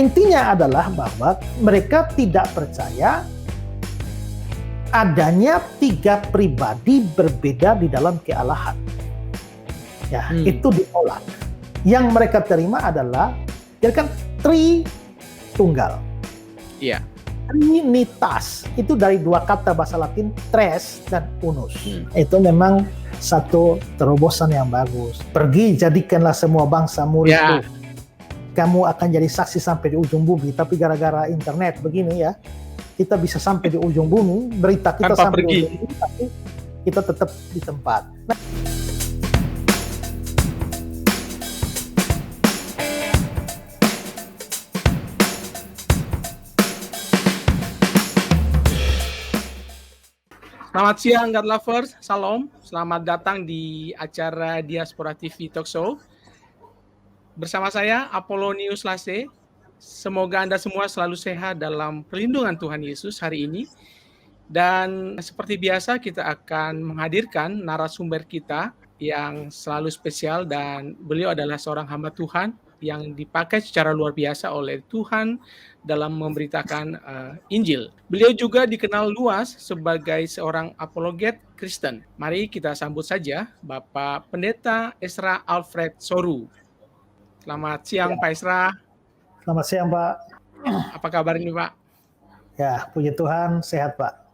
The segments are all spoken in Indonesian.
Intinya adalah bahwa mereka tidak percaya adanya 3 pribadi berbeda di dalam kealahan. Ya, itu ditolak. Yang mereka terima adalah kan Tritunggal. Iya. Trinitas itu dari 2 kata bahasa Latin, tres dan unus. Itu memang satu terobosan yang bagus. Pergi, jadikanlah semua bangsa muridku. Kamu akan jadi saksi sampai di ujung bumi. Tapi gara-gara internet begini ya, kita bisa sampai di ujung bumi, berita kita tanpa sampai pergi. Di ujung bumi, tapi kita tetap di tempat. Selamat siang God Lovers, Salam. Selamat datang di acara Diaspora TV Talk Show. Bersama saya Apolonius Lase. Semoga Anda semua selalu sehat dalam perlindungan Tuhan Yesus hari ini. Dan seperti biasa kita akan menghadirkan narasumber kita yang selalu spesial, dan beliau adalah seorang hamba Tuhan yang dipakai secara luar biasa oleh Tuhan dalam memberitakan Injil. Beliau juga dikenal luas sebagai seorang apologet Kristen. Mari kita sambut saja Bapak Pendeta Ezra Alfred Soru. Selamat siang Pak Ezra. Selamat siang Pak. Apa kabar ini Pak? Ya, puji Tuhan, sehat Pak.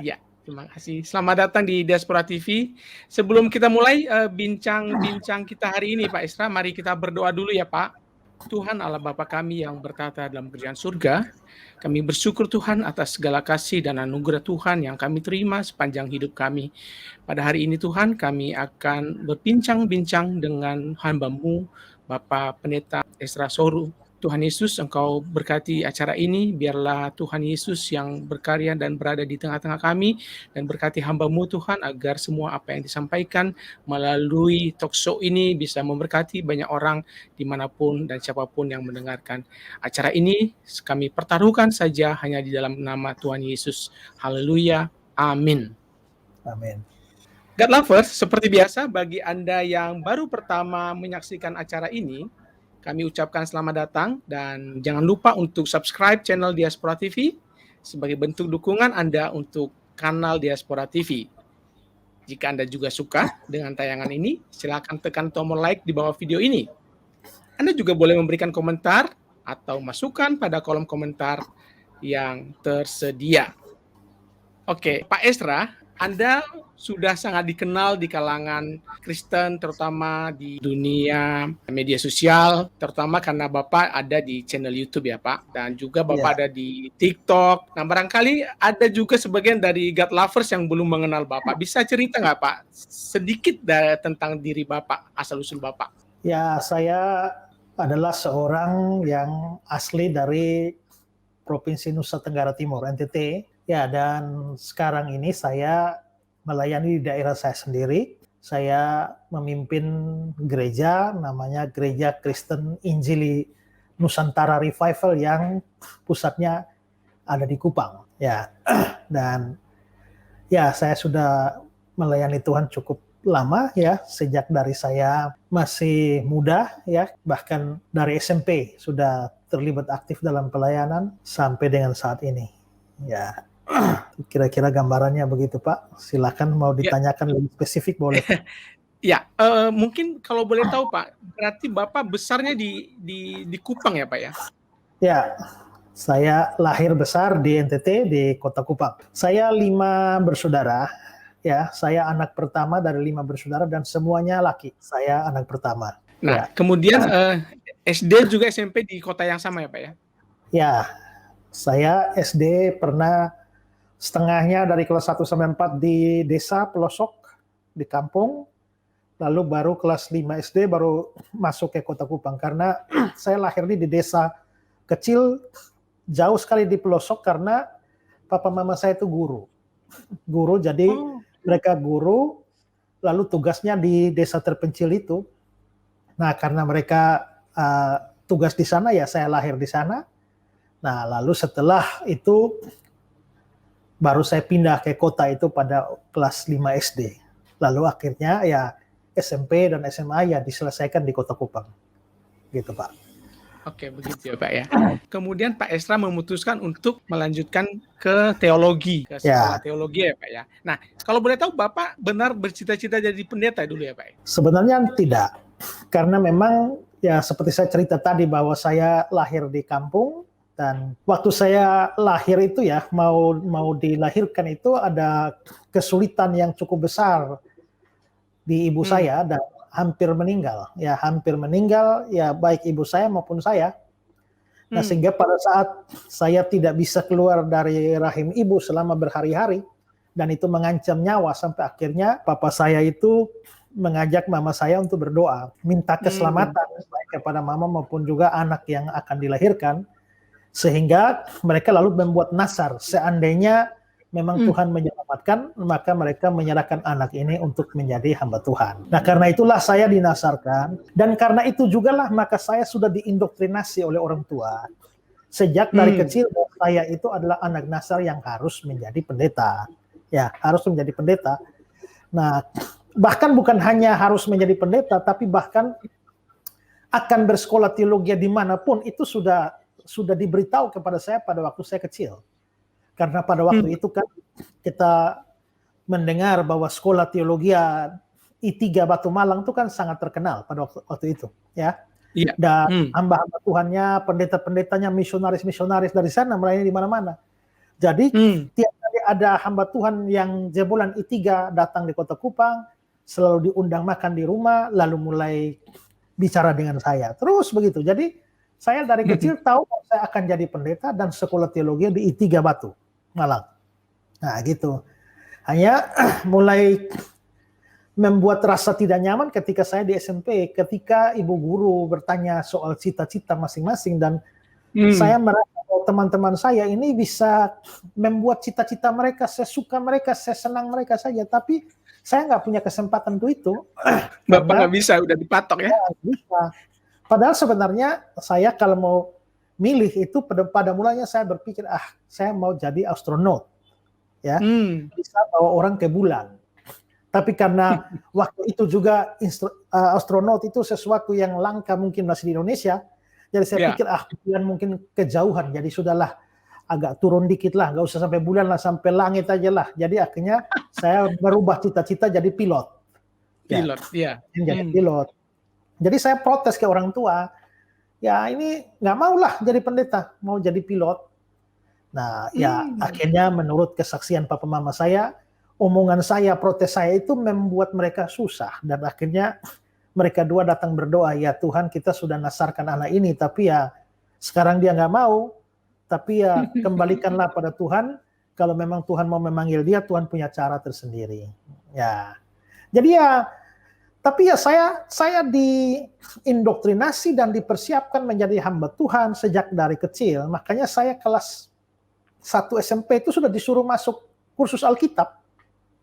Ya, terima kasih. Selamat datang di Diaspora TV. Sebelum kita mulai bincang-bincang kita hari ini Pak Ezra, mari kita berdoa dulu ya Pak. Tuhan Allah Bapa kami yang bertata dalam kerajaan surga, kami bersyukur Tuhan atas segala kasih dan anugerah Tuhan yang kami terima sepanjang hidup kami. Pada hari ini Tuhan, kami akan berbincang-bincang dengan hamba-Mu, Bapak Pendeta Ezra Soru. Tuhan Yesus, Engkau berkati acara ini, biarlah Tuhan Yesus yang berkarya dan berada di tengah-tengah kami, dan berkati hamba-Mu Tuhan, agar semua apa yang disampaikan melalui talk show ini bisa memberkati banyak orang dimanapun dan siapapun yang mendengarkan acara ini. Kami pertaruhkan saja hanya di dalam nama Tuhan Yesus. Haleluya, amin. Amin. God Lovers, seperti biasa bagi Anda yang baru pertama menyaksikan acara ini, kami ucapkan selamat datang, dan jangan lupa untuk subscribe channel Diaspora TV sebagai bentuk dukungan Anda untuk kanal Diaspora TV. Jika Anda juga suka dengan tayangan ini, silakan tekan tombol like di bawah video ini. Anda juga boleh memberikan komentar atau masukan pada kolom komentar yang tersedia. Oke, Pak Ezra, Anda sudah sangat dikenal di kalangan Kristen, terutama di dunia media sosial, terutama karena Bapak ada di channel YouTube ya Pak, dan juga Bapak ada di TikTok. Nah, barangkali ada juga sebagian dari God Lovers yang belum mengenal Bapak. Bisa cerita nggak Pak sedikit tentang diri Bapak, asal-usul Bapak? Ya, saya adalah seorang yang asli dari Provinsi Nusa Tenggara Timur, NTT. Ya, dan sekarang ini saya melayani di daerah saya sendiri. Saya memimpin gereja, namanya Gereja Kristen Injili Nusantara Revival, yang pusatnya ada di Kupang. Ya, dan ya saya sudah melayani Tuhan cukup lama ya, sejak dari saya masih muda ya, bahkan dari SMP sudah terlibat aktif dalam pelayanan sampai dengan saat ini. Ya. Kira-kira gambarannya begitu Pak. Silakan mau ditanyakan lebih spesifik boleh. Ya, mungkin kalau boleh tahu Pak, berarti Bapak besarnya di Kupang ya Pak ya? Ya, saya lahir besar di NTT, di Kota Kupang. Saya 5 bersaudara. Ya, saya anak pertama dari 5 bersaudara dan semuanya laki. Saya anak pertama. Nah, kemudian SD juga SMP di kota yang sama ya Pak ya? Ya, saya SD pernah setengahnya dari kelas 1 sampai 4 di desa pelosok, di kampung, lalu baru kelas 5 SD baru masuk ke Kota Kupang, karena saya lahir di desa kecil, jauh sekali di pelosok, karena papa mama saya itu guru, jadi mereka guru, lalu tugasnya di desa terpencil itu. Nah, karena mereka tugas di sana, ya saya lahir di sana. Nah, lalu setelah itu baru saya pindah ke kota itu pada kelas 5 SD. Lalu akhirnya ya SMP dan SMA ya diselesaikan di Kota Kupang. Gitu Pak. Oke, begitu ya Pak ya. Kemudian Pak Esra memutuskan untuk melanjutkan ke teologi, ke sekolah Ya, teologi ya Pak ya. Nah, kalau boleh tahu Bapak benar bercita-cita jadi pendeta dulu ya Pak ya? sebenarnya tidak. Karena memang ya seperti saya cerita tadi bahwa saya lahir di kampung dan waktu saya lahir itu ya mau dilahirkan itu ada kesulitan yang cukup besar di ibu Hmm. saya dan hampir meninggal ya baik ibu saya maupun saya. Nah, Hmm. sehingga pada saat saya tidak bisa keluar dari rahim ibu selama berhari-hari, dan itu mengancam nyawa sampai akhirnya papa saya itu mengajak mama saya untuk berdoa, minta Hmm. keselamatan baik kepada mama maupun juga anak yang akan dilahirkan, sehingga mereka lalu membuat nasar, seandainya memang Hmm. Tuhan menyelamatkan, maka mereka menyerahkan anak ini untuk menjadi hamba Tuhan. Nah, karena itulah saya dinasarkan, dan karena itu juga lah maka saya sudah diindoktrinasi oleh orang tua. Sejak dari Hmm. kecil, saya itu adalah anak Nasar yang harus menjadi pendeta. Ya, harus menjadi pendeta. Nah, bahkan bukan hanya harus menjadi pendeta, tapi bahkan akan bersekolah teologi dimanapun itu sudah diberitahu kepada saya pada waktu saya kecil. Karena pada Hmm. waktu itu kan kita mendengar bahwa sekolah teologi I3 Batu Malang itu kan sangat terkenal pada waktu itu, ya. Iya. Dan Hmm. hamba-hamba Tuhannya, pendeta-pendetanya, misionaris-misionaris dari sana melayani di mana-mana. Jadi Hmm. tiap kali ada hamba Tuhan yang jebolan I3 datang di Kota Kupang, selalu diundang makan di rumah, lalu mulai bicara dengan saya. Terus begitu. Jadi saya dari kecil tahu saya akan jadi pendeta dan sekolah teologi di I3 Batu Malang. Nah, gitu. Hanya mulai membuat rasa tidak nyaman ketika saya di SMP, ketika ibu guru bertanya soal cita-cita masing-masing dan saya Hmm. merasa bahwa teman-teman saya ini bisa membuat cita-cita mereka, saya suka mereka, saya senang mereka saja, tapi saya nggak punya kesempatan untuk itu Bapak karena nggak bisa, udah dipatok ya? bisa. Padahal sebenarnya saya kalau mau milih itu pada mulanya saya berpikir saya mau jadi astronot, ya, Hmm. bisa bawa orang ke bulan. Tapi karena waktu itu juga astronot itu sesuatu yang langka mungkin masih di Indonesia, jadi saya Ya. pikir bulan mungkin kejauhan, jadi sudahlah agak turun dikit lah, nggak usah sampai bulan lah, sampai langit aja lah. Jadi akhirnya saya berubah cita-cita jadi pilot. Ya, Pilot, ya. jadi Hmm. pilot. Jadi saya protes ke orang tua, ya ini nggak mau lah jadi pendeta, mau jadi pilot. Nah, ya Hmm. akhirnya menurut kesaksian papa mama saya, omongan saya, protes saya itu membuat mereka susah. Dan akhirnya mereka dua datang berdoa, ya Tuhan kita sudah nasarkan anak ini, tapi ya sekarang dia nggak mau, tapi ya kembalikanlah pada Tuhan, kalau memang Tuhan mau memanggil dia, Tuhan punya cara tersendiri. Ya, jadi ya, tapi ya saya diindoktrinasi dan dipersiapkan menjadi hamba Tuhan sejak dari kecil. Makanya saya kelas 1 SMP itu sudah disuruh masuk kursus Alkitab,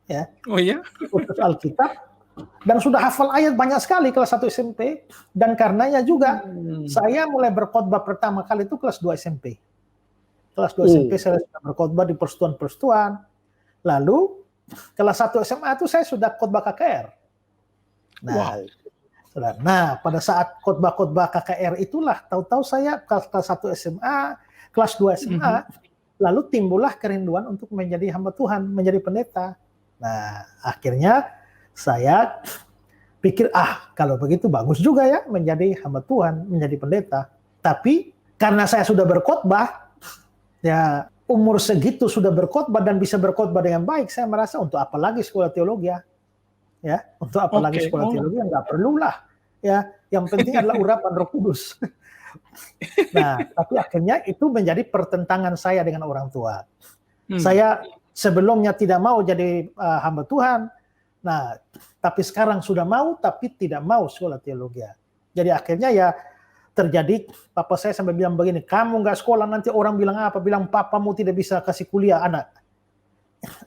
ya, Oh ya? kursus Alkitab, dan sudah hafal ayat banyak sekali kelas 1 SMP, dan karenanya juga Hmm. saya mulai berkhotbah pertama kali itu kelas 2 SMP. Kelas 2 SMP Oh. saya sudah berkhotbah di persekutuan-persekutuan. Lalu kelas 1 SMA itu saya sudah khotbah KKR. Wow. Nah, pada saat khotbah-khotbah KKR itulah tahu-tahu saya kelas 1 SMA, kelas 2 SMA, lalu timbullah kerinduan untuk menjadi hamba Tuhan, menjadi pendeta. Nah, akhirnya saya pikir, kalau begitu bagus juga ya menjadi hamba Tuhan, menjadi pendeta. Tapi karena saya sudah berkhotbah, ya umur segitu sudah berkhotbah dan bisa berkhotbah dengan baik, saya merasa untuk apa lagi sekolah teologi ya, untuk apa lagi Oke. sekolah Oh. teologi, nggak perlulah ya. Yang penting adalah urapan Roh Kudus. Nah, tapi akhirnya itu menjadi pertentangan saya dengan orang tua. Saya sebelumnya tidak mau jadi hamba Tuhan. Nah, tapi sekarang sudah mau, tapi tidak mau sekolah teologi. Jadi akhirnya ya terjadi, papa saya sampai bilang begini, kamu nggak sekolah nanti orang bilang apa? Bilang papamu tidak bisa kasih kuliah anak.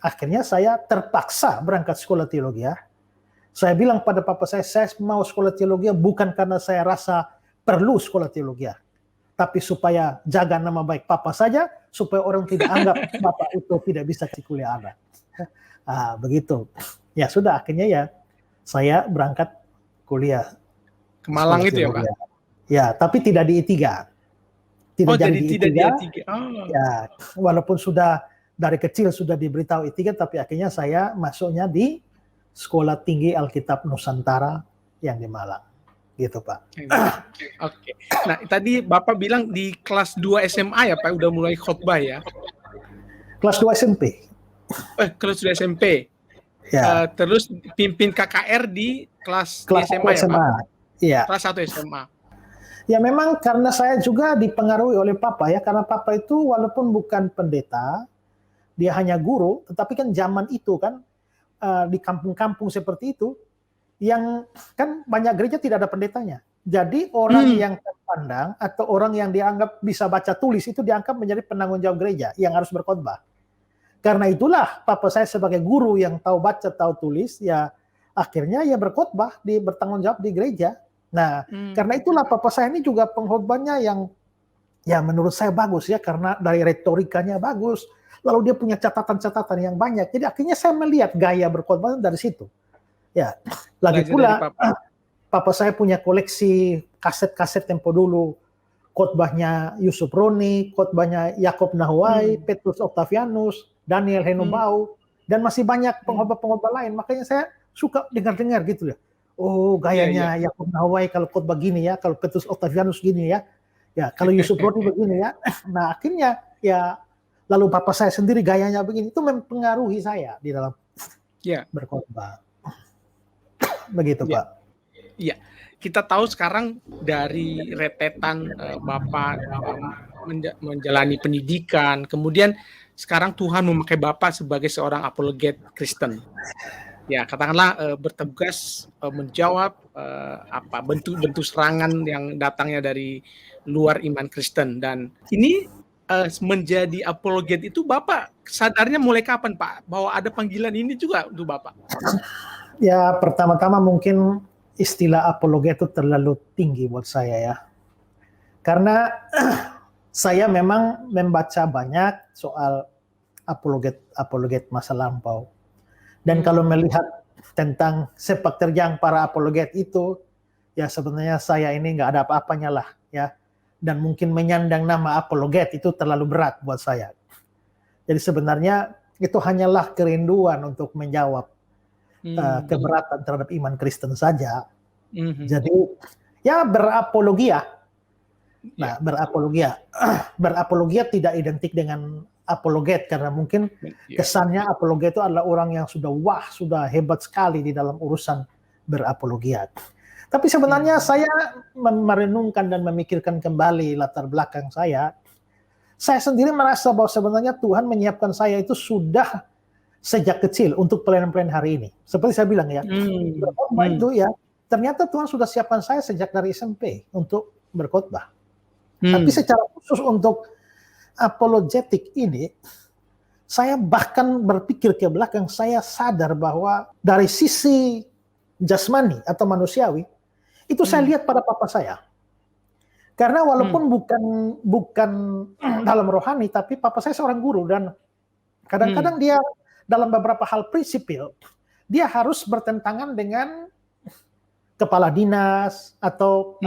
Akhirnya saya terpaksa berangkat sekolah teologi. Saya bilang pada papa saya mau sekolah teologi bukan karena saya rasa perlu sekolah teologi, tapi supaya jaga nama baik papa saja, supaya orang tidak anggap bapak itu tidak bisa kasih kuliah anak. Begitu. Ya sudah, akhirnya ya saya berangkat kuliah Ke Malang sekolah itu ya, teologi. Pak? Ya, tapi tidak di I3. Tidak Oh, jadi jadi di tidak I3. dia tiga. Oh. Ya, walaupun sudah dari kecil sudah diberitahu I3, tapi akhirnya saya masuknya di Sekolah Tinggi Alkitab Nusantara yang di Malang. Gitu, Pak. Oke. Nah, tadi Bapak bilang di kelas 2 SMA ya, Pak, udah mulai khotbah ya? Kelas 2 SMP. Kelas 2 SMP. Ya, Terus pimpin KKR di kelas di kelas 1 SMA ya, Pak? SMA. Iya. Kelas 1 SMA. Ya memang karena saya juga dipengaruhi oleh Papa ya, karena Papa itu walaupun bukan pendeta, dia hanya guru, tetapi kan zaman itu kan di kampung-kampung seperti itu, yang kan banyak gereja tidak ada pendetanya. Jadi orang yang terpandang atau orang yang dianggap bisa baca tulis itu dianggap menjadi penanggung jawab gereja yang harus berkhotbah. Karena itulah Papa saya sebagai guru yang tahu baca, tahu tulis, ya akhirnya ya berkhotbah, bertanggung jawab di gereja. Nah, karena itulah Papa saya ini juga pengkhotbahnya yang ya menurut saya bagus ya, karena dari retorikanya bagus, lalu dia punya catatan-catatan yang banyak. Jadi akhirnya saya melihat gaya berkhotbah dari situ. Ya, lagi pula Papa saya punya koleksi kaset-kaset tempo dulu, khotbahnya Yusuf Roni, khotbahnya Yakob Nahuai, Petrus Octavianus, Daniel Henombau, dan masih banyak pengkhotbah-pengkhotbah lain. Makanya saya suka dengar-dengar gitu ya. Oh, gayanya Yakob Nahuai kalau khotbah gini ya, kalau Petrus Octavianus gini ya. Ya, kalau Yusuf Roni begini ya. Nah, akhirnya ya lalu Papa saya sendiri gayanya begini, itu mempengaruhi saya di dalam berkhotbah. Begitu, Pak. Iya. Kita tahu sekarang dari rentetan Bapak menjalani pendidikan, kemudian sekarang Tuhan memakai Bapak sebagai seorang apologet Kristen. Ya, katakanlah bertugas menjawab bentuk-bentuk serangan yang datangnya dari luar iman Kristen. Dan ini menjadi apologet itu Bapak sadarnya mulai kapan, Pak? Bahwa ada panggilan ini juga untuk Bapak? Ya, pertama-tama mungkin istilah apologet itu terlalu tinggi buat saya ya. Karena saya memang membaca banyak soal apologet masa lampau. Dan kalau melihat tentang sepak terjang para apologet itu, ya sebenarnya saya ini nggak ada apa-apanya lah ya. Dan mungkin menyandang nama apologet itu terlalu berat buat saya. Jadi sebenarnya itu hanyalah kerinduan untuk menjawab keberatan terhadap iman Kristen saja. Jadi ya berapologia. Nah, berapologia tidak identik dengan apologet, karena mungkin kesannya apologet itu adalah orang yang sudah hebat sekali di dalam urusan berapologia. Tapi sebenarnya saya merenungkan dan memikirkan kembali latar belakang saya sendiri merasa bahwa sebenarnya Tuhan menyiapkan saya itu sudah sejak kecil untuk pelayanan-pelayanan hari ini. Seperti saya bilang ya, berkhotbah itu ya, ternyata Tuhan sudah siapkan saya sejak dari SMP untuk berkhotbah. Tapi secara khusus untuk apologetik ini, saya bahkan berpikir ke belakang, saya sadar bahwa dari sisi jasmani atau manusiawi, itu saya lihat pada papa saya. Karena walaupun bukan dalam rohani, tapi papa saya seorang guru, dan kadang-kadang dia dalam beberapa hal prinsipil, dia harus bertentangan dengan kepala dinas atau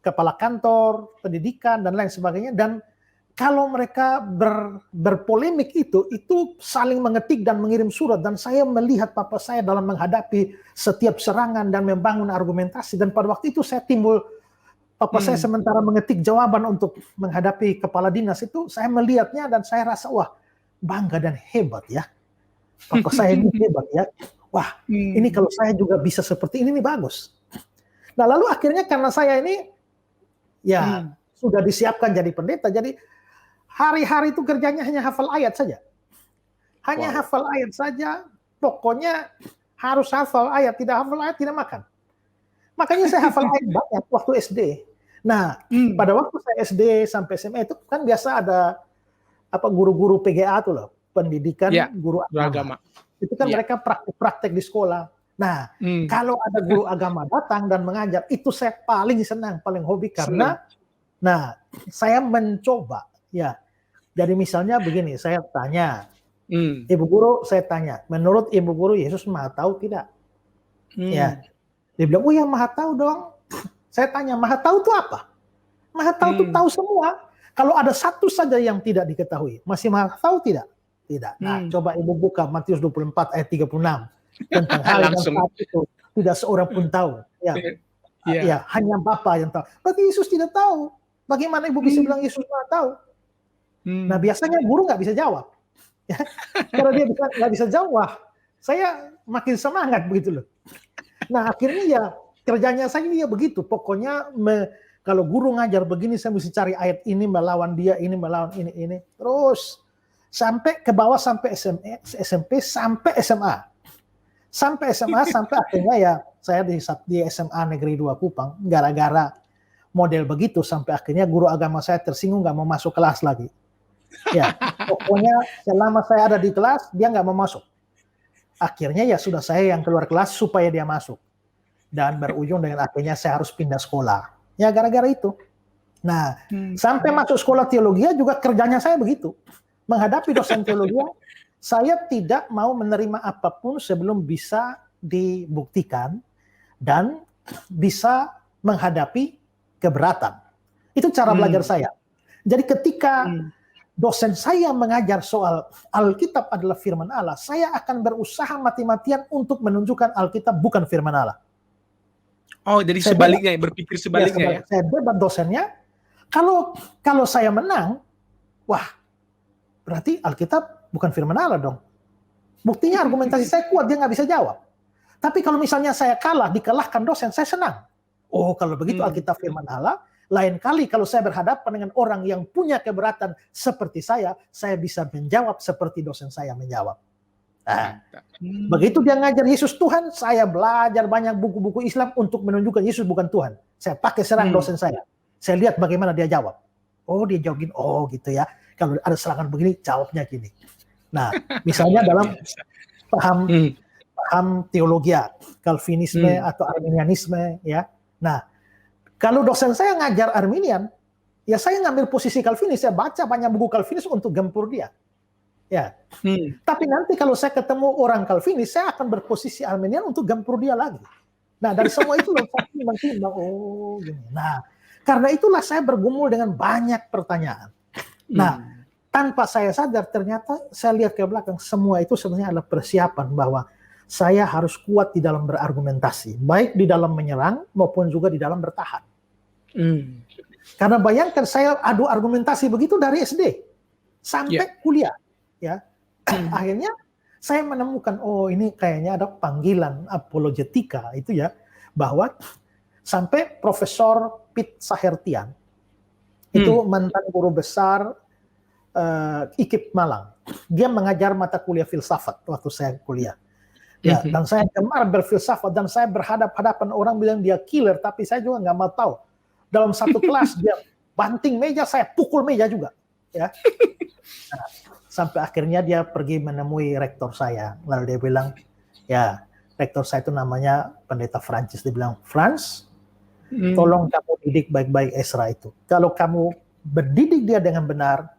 kepala kantor, pendidikan, dan lain sebagainya. Dan kalau mereka berpolemik itu saling mengetik dan mengirim surat. Dan saya melihat papa saya dalam menghadapi setiap serangan dan membangun argumentasi. Dan pada waktu itu saya timbul, papa saya sementara mengetik jawaban untuk menghadapi kepala dinas itu, saya melihatnya dan saya rasa, wah, bangga dan hebat ya. Papa saya ini hebat ya. Wah, ini kalau saya juga bisa seperti ini bagus. Nah, lalu akhirnya karena saya ini ya sudah disiapkan jadi pendeta, jadi hari-hari itu kerjanya hanya hafal ayat saja. Hanya hafal ayat saja, pokoknya harus hafal ayat, tidak hafal ayat tidak makan. Makanya saya hafal ayat banyak waktu SD. Nah, pada waktu saya SD sampai SMA itu kan biasa ada guru-guru PGA tuh loh, pendidikan guru agama. Itu kan mereka praktek-praktek di sekolah. Nah, kalau ada guru agama datang dan mengajar, itu saya paling senang, paling hobi, karena saya mencoba ya. Jadi misalnya begini, saya tanya, Ibu guru, saya tanya, menurut Ibu guru Yesus Maha tahu tidak? Ya, dia bilang, oh ya Maha tahu dong. Saya tanya, Maha Tahu itu apa? Maha Tahu itu tahu semua. Kalau ada satu saja yang tidak diketahui, masih Maha Tahu tidak? Tidak. Nah, coba Ibu buka Matius 24 ayat 36 tentang hal yang saat itu tidak seorang pun tahu. Ya, ya, hanya Bapa yang tahu. Berarti Yesus tidak tahu. Bagaimana Ibu bisa bilang Yesus Maha Tahu? Nah, biasanya guru nggak bisa jawab. Ya, kalau dia nggak bisa jawab, saya makin semangat begitu loh. Nah, akhirnya ya kerjanya saya ya begitu. Pokoknya kalau guru ngajar begini, saya mesti cari ayat ini melawan dia, ini melawan ini. Terus sampai ke bawah, sampai SMP, sampai SMA. Sampai SMA, sampai akhirnya ya saya di SMA Negeri 2 Kupang, gara-gara model begitu, sampai akhirnya guru agama saya tersinggung, nggak mau masuk kelas lagi. Ya, pokoknya selama saya ada di kelas, dia nggak mau masuk. Akhirnya ya sudah saya yang keluar kelas supaya dia masuk. Dan berujung dengan akhirnya saya harus pindah sekolah. Ya gara-gara itu. Nah, sampai masuk sekolah teologi juga kerjanya saya begitu. Menghadapi dosen teologi, saya tidak mau menerima apapun sebelum bisa dibuktikan dan bisa menghadapi keberatan. Itu cara belajar saya. Jadi ketika dosen saya mengajar soal Alkitab adalah firman Allah, saya akan berusaha mati-matian untuk menunjukkan Alkitab bukan firman Allah. Oh, jadi sebaliknya, berpikir sebaliknya ya? Saya debat dosennya, kalau saya menang, wah, berarti Alkitab bukan firman Allah dong. Buktinya argumentasi saya kuat, dia nggak bisa jawab. Tapi kalau misalnya saya kalah, dikalahkan dosen, saya senang. Oh, kalau begitu Alkitab firman Allah, lain kali kalau saya berhadapan dengan orang yang punya keberatan seperti saya bisa menjawab seperti dosen saya menjawab. Nah, begitu dia ngajar Yesus Tuhan, saya belajar banyak buku-buku Islam untuk menunjukkan Yesus bukan Tuhan. Saya pakai serang dosen saya. Saya lihat bagaimana dia jawab. Oh, dia jawab gini. Oh, gitu ya. Kalau ada serangan begini, jawabnya gini. Nah, misalnya dalam paham teologi, Calvinisme atau Arminianisme, ya. Nah, kalau dosen saya ngajar Arminian, ya saya ngambil posisi Calvinis, saya baca banyak buku Calvinis untuk gempur dia. Ya. Tapi nanti kalau saya ketemu orang Calvinis, saya akan berposisi Arminian untuk gempur dia lagi. Nah, dari semua itu saya timbang-timbang, oh gini. Nah, karena itulah saya bergumul dengan banyak pertanyaan. Nah, tanpa saya sadar ternyata saya lihat ke belakang, semua itu sebenarnya adalah persiapan bahwa saya harus kuat di dalam berargumentasi, baik di dalam menyerang maupun juga di dalam bertahan. Karena bayangkan saya adu argumentasi begitu dari SD sampai kuliah. Ya, akhirnya saya menemukan, oh ini kayaknya ada panggilan apologetika itu ya, bahwa sampai Profesor Pete Sahertian itu mantan guru besar IKIP Malang, dia mengajar mata kuliah filsafat waktu saya kuliah. Ya, dan saya gemar berfilsafat dan saya berhadap-hadapan orang bilang dia killer, tapi saya juga nggak mau tahu. Dalam satu kelas dia banting meja, saya pukul meja juga. Ya. Nah, sampai akhirnya dia pergi menemui rektor saya, lalu dia bilang, ya rektor saya itu namanya Pendeta Francis, dia bilang, Franz, tolong kamu didik baik-baik Ezra itu. Kalau kamu berdidik dia dengan benar,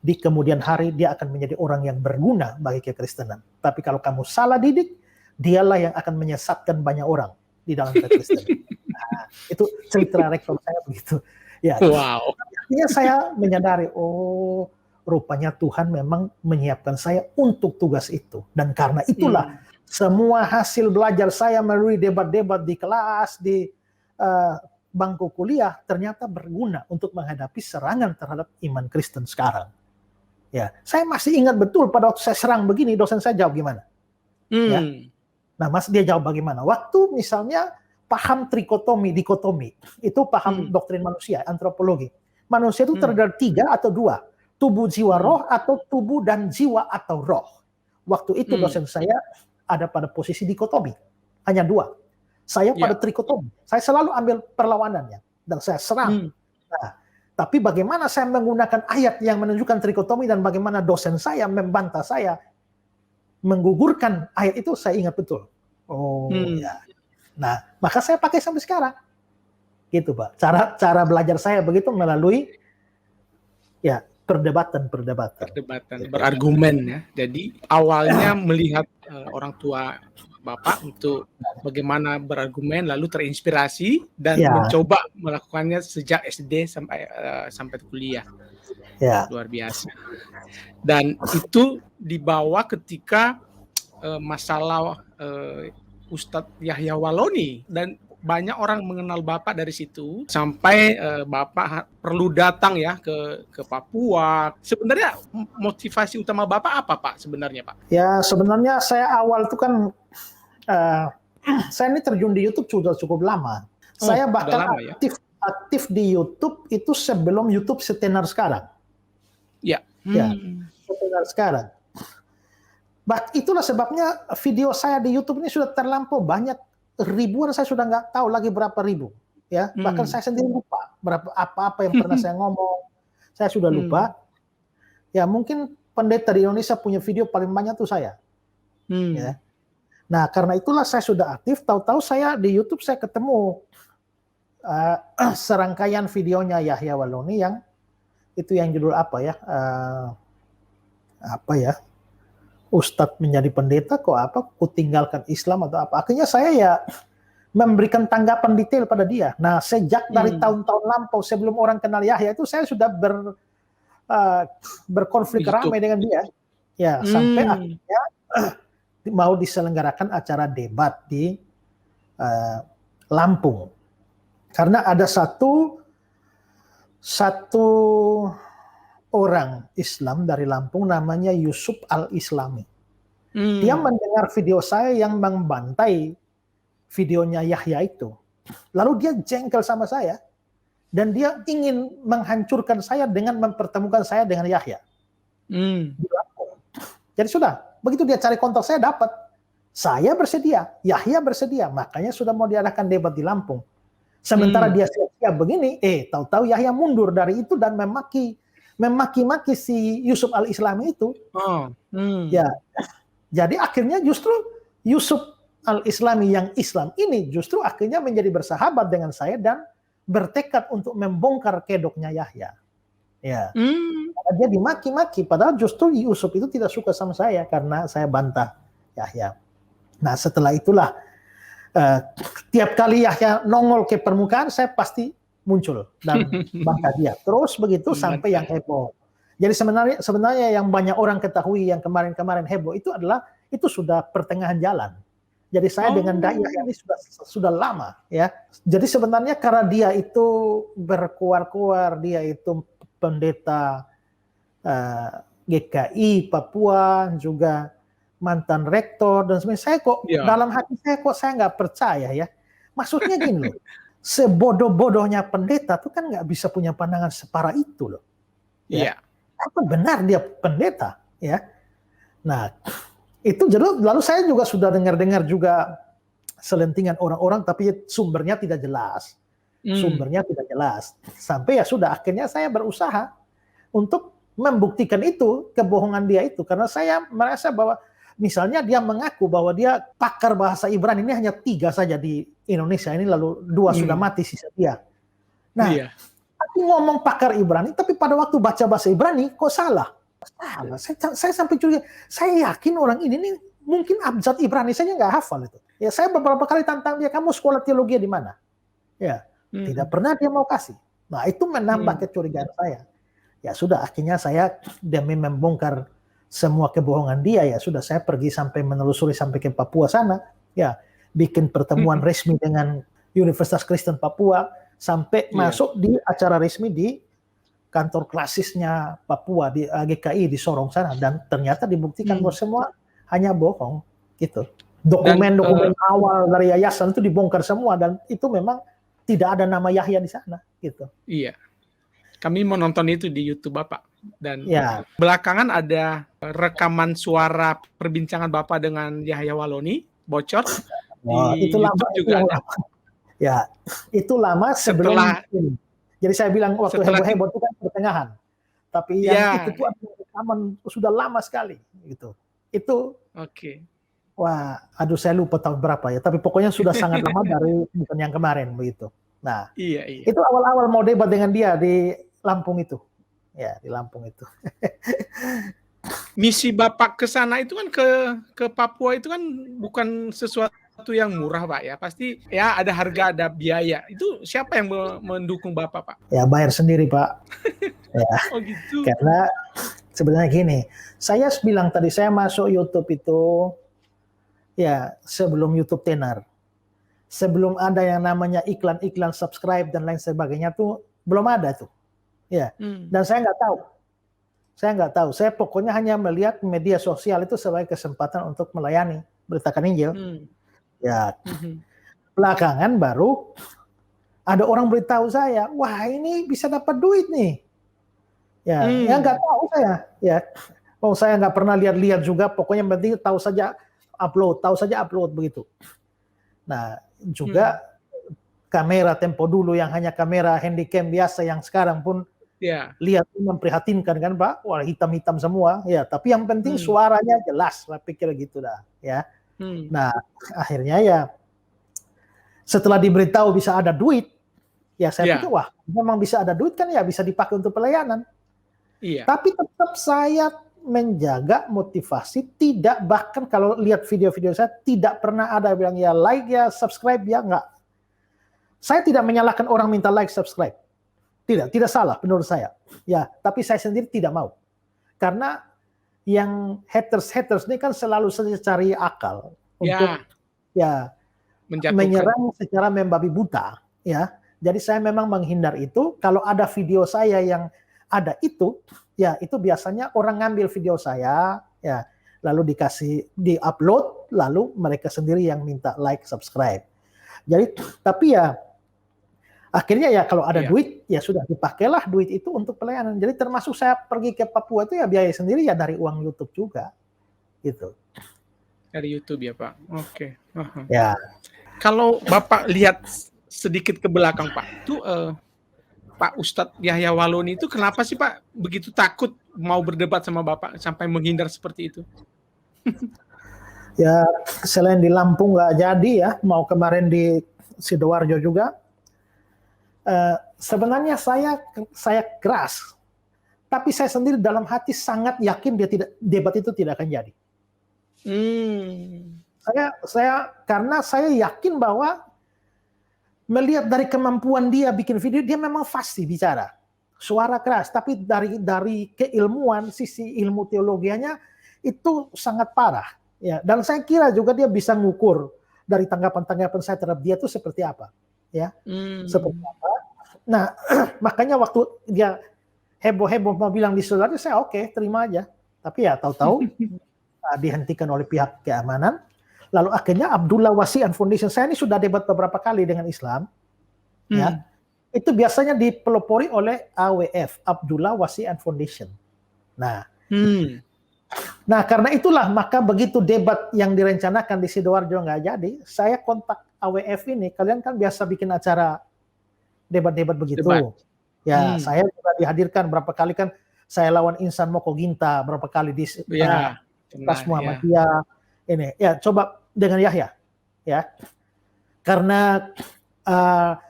di kemudian hari dia akan menjadi orang yang berguna bagi kekristenan. Tapi kalau kamu salah didik, dialah yang akan menyesatkan banyak orang di dalam kekristenan. Nah, itu cerita rektor saya begitu. Ya, wow. Artinya saya menyadari, oh rupanya Tuhan memang menyiapkan saya untuk tugas itu. Dan karena itulah semua hasil belajar saya melalui debat-debat di kelas, di bangku kuliah, ternyata berguna untuk menghadapi serangan terhadap iman Kristen sekarang. Ya, saya masih ingat betul pada waktu saya serang begini, dosen saya jawab gimana. Ya. Nah, Mas dia jawab bagaimana? Waktu misalnya paham trikotomi, dikotomi, itu paham doktrin manusia, antropologi. Manusia itu terdiri 3 atau 2. Tubuh, jiwa, roh, atau tubuh dan jiwa atau roh. Waktu itu dosen saya ada pada posisi dikotomi. Hanya 2. Saya pada trikotomi. Saya selalu ambil perlawanannya. Dan saya serang. Nah, tapi bagaimana saya menggunakan ayat yang menunjukkan trikotomi dan bagaimana dosen saya membantah saya menggugurkan ayat itu, saya ingat betul. Oh ya. Nah, maka saya pakai sampai sekarang. Gitu, Pak. Cara belajar saya begitu melalui ya perdebatan, berargumen ya. Jadi awalnya melihat orang tua Bapak untuk bagaimana berargumen lalu terinspirasi dan Ya, mencoba melakukannya sejak SD sampai kuliah. ya, Luar biasa. Dan itu dibawa ketika masalah Ustadz Yahya Waloni, dan banyak orang mengenal Bapak dari situ sampai Bapak perlu datang ya ke Papua. Sebenarnya motivasi utama Bapak apa, Pak, sebenarnya, Pak? ya sebenarnya saya awal itu kan eh, saya ini terjun di YouTube sudah cukup lama. Oh, Saya udah bahkan lama ya? aktif di YouTube itu sebelum YouTube setenar sekarang. Ya. Ya, setenar sekarang. Itulah sebabnya video saya di YouTube ini sudah terlampau banyak, ribuan, saya sudah nggak tahu lagi berapa ribu. Ya, bahkan saya sendiri lupa berapa apa yang pernah saya ngomong. Saya sudah lupa. Ya, mungkin pendeta di Indonesia punya video paling banyak tuh saya. Ya. Nah, karena itulah saya sudah aktif. Tahu-tahu saya di YouTube saya ketemu serangkaian videonya Yahya Waloni yang itu yang judul apa ya? Ustadz menjadi pendeta kok apa? Kutinggalkan Islam atau apa? Akhirnya saya ya memberikan tanggapan detail pada dia. Nah, sejak dari tahun-tahun lampau sebelum orang kenal Yahya itu saya sudah berkonflik ramai dengan dia. Ya, sampai akhirnya mau diselenggarakan acara debat di Lampung. Karena ada satu orang Islam dari Lampung namanya Yusuf Al-Islami. Dia mendengar video saya yang membantai videonya Yahya itu. Lalu dia jengkel sama saya. Dan dia ingin menghancurkan saya dengan mempertemukan saya dengan Yahya. Di Lampung. Jadi sudah, begitu dia cari kontak saya dapat. Saya bersedia, Yahya bersedia. Makanya sudah mau diadakan debat di Lampung. Sementara dia siap-siap begini, tahu-tahu Yahya mundur dari itu dan memaki-maki si Yusuf Al-Islami itu. Ya, jadi akhirnya justru Yusuf Al-Islami yang Islam ini justru akhirnya menjadi bersahabat dengan saya dan bertekad untuk membongkar kedoknya Yahya. Ya, karena dia dimaki-maki, padahal justru Yusuf itu tidak suka sama saya karena saya bantah Yahya. Nah, setelah itulah tiap kali Yahya nongol ke permukaan, saya pasti muncul dan bantah dia. Terus begitu sampai yang heboh. Jadi sebenarnya yang banyak orang ketahui yang kemarin-kemarin heboh itu adalah itu sudah pertengahan jalan. Jadi saya dengan Yahya ini sudah lama ya. Jadi sebenarnya karena dia itu berkuar-kuar, dia itu pendeta GKI Papua, juga mantan rektor dan sebagainya. Saya kok dalam hati saya nggak percaya ya. Maksudnya gini loh. Sebodoh-bodohnya pendeta tuh kan nggak bisa punya pandangan separah itu loh. Ya. Apa benar dia pendeta? Ya. Nah, itu lalu saya juga sudah dengar-dengar juga selentingan orang-orang, tapi sumbernya tidak jelas. Sumbernya tidak jelas. Sampai ya sudah, akhirnya saya berusaha untuk membuktikan itu, kebohongan dia itu. Karena saya merasa bahwa misalnya dia mengaku bahwa dia pakar bahasa Ibrani, ini hanya 3 saja di Indonesia ini, lalu 2 sudah mati sisa dia. Nah, aku ngomong pakar Ibrani, tapi pada waktu baca bahasa Ibrani kok salah. Saya sampai curiga. Saya yakin orang ini nih mungkin abjad Ibrani saja nggak hafal itu. Ya, saya beberapa kali tantang dia, kamu sekolah teologi di mana? Ya, tidak pernah dia mau kasih. Nah, itu menambah kecurigaan saya. Ya sudah, akhirnya saya demi membongkar semua kebohongan dia, ya sudah saya pergi sampai menelusuri sampai ke Papua sana, ya bikin pertemuan resmi dengan Universitas Kristen Papua, sampai masuk di acara resmi di kantor klasisnya Papua di GKI di Sorong sana, dan ternyata dibuktikan bahwa semua hanya bohong gitu. Dokumen-dokumen awal dari yayasan itu dibongkar semua dan itu memang tidak ada nama Yahya di sana gitu. Iya. Kami menonton itu di YouTube Bapak, dan belakangan ada rekaman suara perbincangan Bapak dengan Yahya Waloni bocor di itu YouTube lama, juga ada. Ya, itu lama sebelum ini. Jadi saya bilang waktu heboh-heboh itu kan pertengahan. Tapi yang itu tuh rekaman sudah lama sekali gitu. Itu wah, aduh saya lupa tahun berapa ya, tapi pokoknya sudah sangat lama dari bukan yang kemarin begitu. Nah, itu awal-awal mau debat dengan dia di Lampung itu. Ya, di Lampung itu. misi Bapak ke sana itu kan ke Papua itu kan bukan sesuatu yang murah, Pak, ya. Pasti ya ada harga, ada biaya. Itu siapa yang mendukung Bapak, Pak? Ya bayar sendiri Pak. Ya, Oh gitu. karena sebenarnya gini, saya bilang tadi saya masuk YouTube itu ya sebelum YouTube tenar. Sebelum ada yang namanya iklan-iklan subscribe dan lain sebagainya tuh belum ada tuh. Ya. Dan saya nggak tahu. Saya pokoknya hanya melihat media sosial itu sebagai kesempatan untuk melayani, beritakan Injil. Ya. Belakangan baru ada orang beritahu saya, wah ini bisa dapat duit nih. Ya, ya nggak tahu saya. Ya, saya nggak pernah lihat-lihat juga. Pokoknya penting tahu saja upload begitu. Nah, juga kamera tempo dulu yang hanya kamera handycam biasa yang sekarang pun lihat memprihatinkan kan Pak, wah hitam-hitam semua. Ya, tapi yang penting suaranya jelas, saya pikir gitu dah. Ya, nah akhirnya ya setelah diberitahu bisa ada duit, ya saya pikir wah memang bisa ada duit kan ya bisa dipakai untuk pelayanan. Iya. Tapi tetap saya menjaga motivasi, tidak bahkan kalau lihat video-video saya tidak pernah ada bilang ya like ya subscribe ya enggak. Saya tidak menyalahkan orang minta like subscribe. Tidak salah menurut saya. Ya, tapi saya sendiri tidak mau. Karena yang haters ini kan selalu saja cari akal untuk menyerang secara membabi buta, ya. Jadi saya memang menghindar itu. Kalau ada video saya yang ada itu, ya itu biasanya orang ngambil video saya, ya lalu di-upload, lalu mereka sendiri yang minta like, subscribe. Jadi tapi ya akhirnya ya kalau ada duit ya sudah dipakailah duit itu untuk pelayanan. Jadi termasuk saya pergi ke Papua itu ya biaya sendiri ya dari uang YouTube juga, gitu. Dari YouTube ya Pak. Oke. Ya. Kalau Bapak lihat sedikit ke belakang Pak, itu Pak Ustadz Yahya Waloni itu kenapa sih Pak begitu takut mau berdebat sama Bapak sampai menghindar seperti itu? Ya selain di Lampung nggak jadi ya, mau kemarin di Sidoarjo juga. Sebenarnya saya keras, tapi saya sendiri dalam hati sangat yakin debat itu tidak akan jadi. Karena saya yakin bahwa melihat dari kemampuan dia bikin video, dia memang fasih bicara, suara keras, tapi dari keilmuan sisi ilmu teologianya itu sangat parah. Ya, dan saya kira juga dia bisa ngukur dari tanggapan-tanggapan saya terhadap dia itu seperti apa. Ya, seperti apa. Nah, makanya waktu dia heboh-heboh mau bilang di saudara, saya oke, terima aja. Tapi ya tahu-tahu dihentikan oleh pihak keamanan. Lalu akhirnya Abdullah Wasi'an Foundation, saya ini sudah debat beberapa kali dengan Islam. Ya, itu biasanya dipelopori oleh AWF, Abdullah Wasi'an Foundation. Nah, karena itulah maka begitu debat yang direncanakan di Sidoarjo nggak jadi, saya kontak AWF ini, kalian kan biasa bikin acara debat-debat begitu. Ya, saya juga dihadirkan berapa kali kan, saya lawan Insan Moko Ginta berapa kali di Tas Muhammadiyah. Ini, ya coba dengan Yahya, ya, karena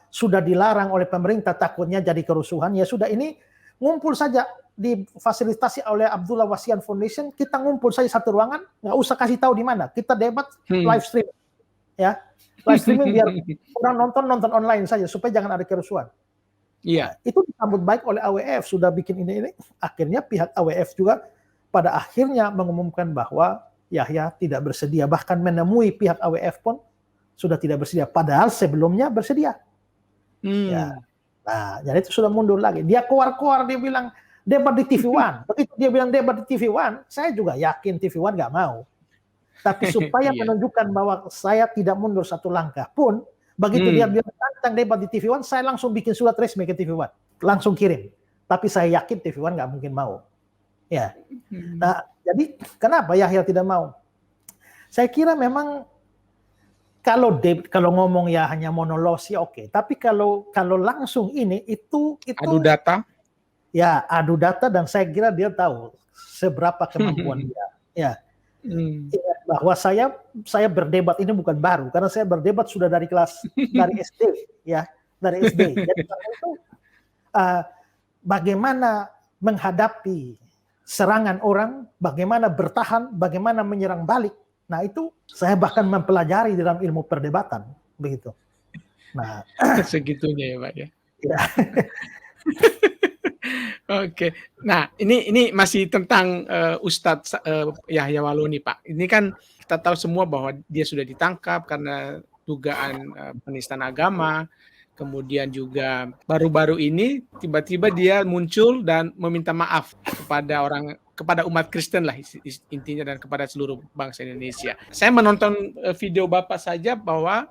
sudah dilarang oleh pemerintah takutnya jadi kerusuhan, ya sudah ini ngumpul saja difasilitasi oleh Abdullah Wasi'an Foundation, kita ngumpul saja satu ruangan, nggak usah kasih tahu di mana, kita debat live stream, ya. Live streaming biar orang nonton online saja supaya jangan ada kerusuhan. Iya. Itu disambut baik oleh AWF, sudah bikin ini. Akhirnya pihak AWF juga pada akhirnya mengumumkan bahwa Yahya tidak bersedia, bahkan menemui pihak AWF pun sudah tidak bersedia. Padahal sebelumnya bersedia. Ya. Nah, jadi itu sudah mundur lagi. Dia keluar-keluar dia bilang debat di TV One. Begitu dia bilang debat di TV One, saya juga yakin TV One nggak mau. Tapi supaya menunjukkan bahwa saya tidak mundur satu langkah pun, begitu dia bilang tentang debat di TV One, saya langsung bikin surat resmi ke TV One, langsung kirim. Tapi saya yakin TV One nggak mungkin mau. Ya. Nah, jadi kenapa Yahya tidak mau? Saya kira memang kalau ngomong ya hanya monolog sih oke. Tapi kalau langsung ini itu adu data. Ya, adu data dan saya kira dia tahu seberapa kemampuan dia. Ya. Bahwa saya berdebat ini bukan baru karena saya berdebat sudah dari SD ya, dari SD. Jadi karena itu bagaimana menghadapi serangan orang, bagaimana bertahan, bagaimana menyerang balik. Nah itu saya bahkan mempelajari dalam ilmu perdebatan, begitu. Nah, segitunya ya Pak ya. ya. Oke, nah ini masih tentang Ustadz Yahya Waloni Pak. Ini kan kita tahu semua bahwa dia sudah ditangkap karena dugaan penistaan agama. Kemudian juga baru-baru ini tiba-tiba dia muncul dan meminta maaf kepada umat Kristen lah intinya, dan kepada seluruh bangsa Indonesia. Saya menonton video Bapak saja bahwa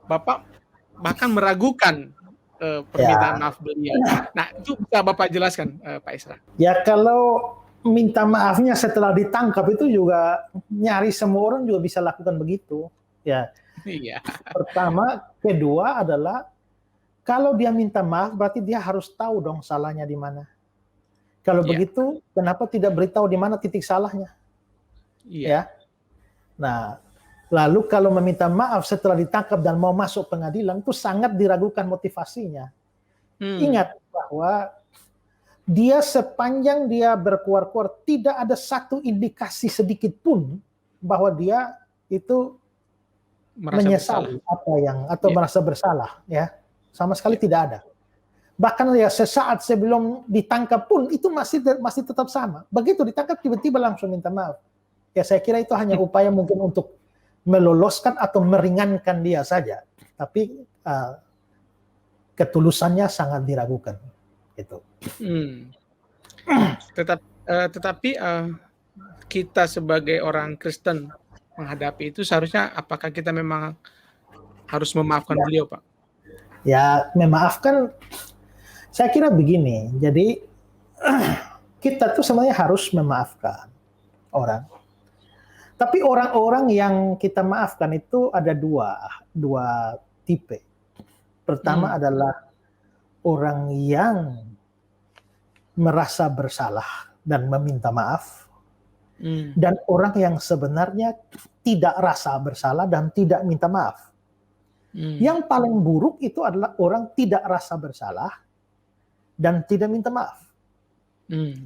Bapak bahkan meragukan permintaan maaf beliau. Nah, itu bisa Bapak jelaskan, Pak Esra? Ya, kalau minta maafnya setelah ditangkap itu juga nyaris semua orang juga bisa lakukan begitu. Ya. Iya. Pertama, kedua adalah kalau dia minta maaf berarti dia harus tahu dong salahnya di mana. Kalau begitu, kenapa tidak beritahu di mana titik salahnya? Iya. Ya. Nah, lalu kalau meminta maaf setelah ditangkap dan mau masuk pengadilan itu sangat diragukan motivasinya. Ingat bahwa dia sepanjang dia berkuar-kuar tidak ada satu indikasi sedikit pun bahwa dia itu menyesali merasa bersalah, ya. Sama sekali tidak ada. Bahkan ya sesaat sebelum ditangkap pun itu masih tetap sama. Begitu ditangkap tiba-tiba langsung minta maaf. Ya saya kira itu hanya upaya mungkin untuk meloloskan atau meringankan dia saja. Tapi ketulusannya sangat diragukan. Gitu. Tetapi kita sebagai orang Kristen menghadapi itu seharusnya apakah kita memang harus memaafkan beliau, Pak? Ya, memaafkan, saya kira begini. Jadi kita tuh sebenarnya harus memaafkan orang. Tapi orang-orang yang kita maafkan itu ada dua tipe. Pertama adalah orang yang merasa bersalah dan meminta maaf, dan orang yang sebenarnya tidak rasa bersalah dan tidak minta maaf. Yang paling buruk itu adalah orang tidak rasa bersalah dan tidak minta maaf.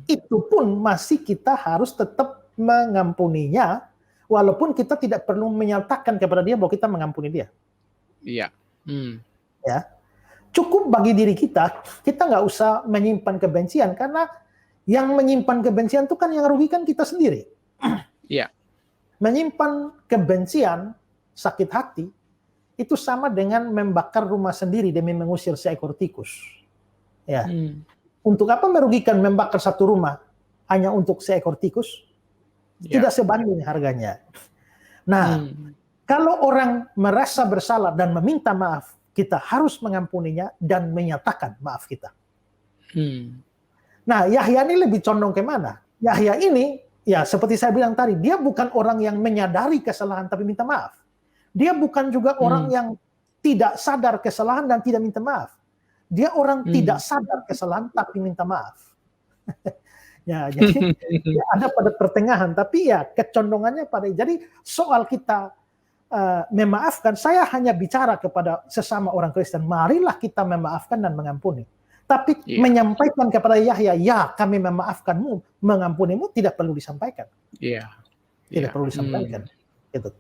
Itu pun masih kita harus tetap mengampuninya, walaupun kita tidak perlu menyatakan kepada dia bahwa kita mengampuni dia. Iya. Ya, cukup bagi diri kita nggak usah menyimpan kebencian, karena yang menyimpan kebencian itu kan yang rugikan kita sendiri. Iya. Menyimpan kebencian, sakit hati, itu sama dengan membakar rumah sendiri demi mengusir seekor tikus. Ya. Untuk apa merugikan membakar satu rumah hanya untuk seekor tikus? Tidak sebanding harganya. Nah, kalau orang merasa bersalah dan meminta maaf, kita harus mengampuninya dan menyatakan maaf kita. Nah, Yahya ini lebih condong ke mana? Yahya ini, ya seperti saya bilang tadi, dia bukan orang yang menyadari kesalahan tapi minta maaf. Dia bukan juga orang yang tidak sadar kesalahan dan tidak minta maaf. Dia orang tidak sadar kesalahan tapi minta maaf. Ya, jadi ya ada pada pertengahan, tapi ya kecondongannya pada. Jadi soal kita memaafkan, saya hanya bicara kepada sesama orang Kristen, marilah kita memaafkan dan mengampuni. Tapi menyampaikan kepada Yahya, ya kami memaafkanmu, mengampunimu, tidak perlu disampaikan. Tidak perlu disampaikan. Gitu.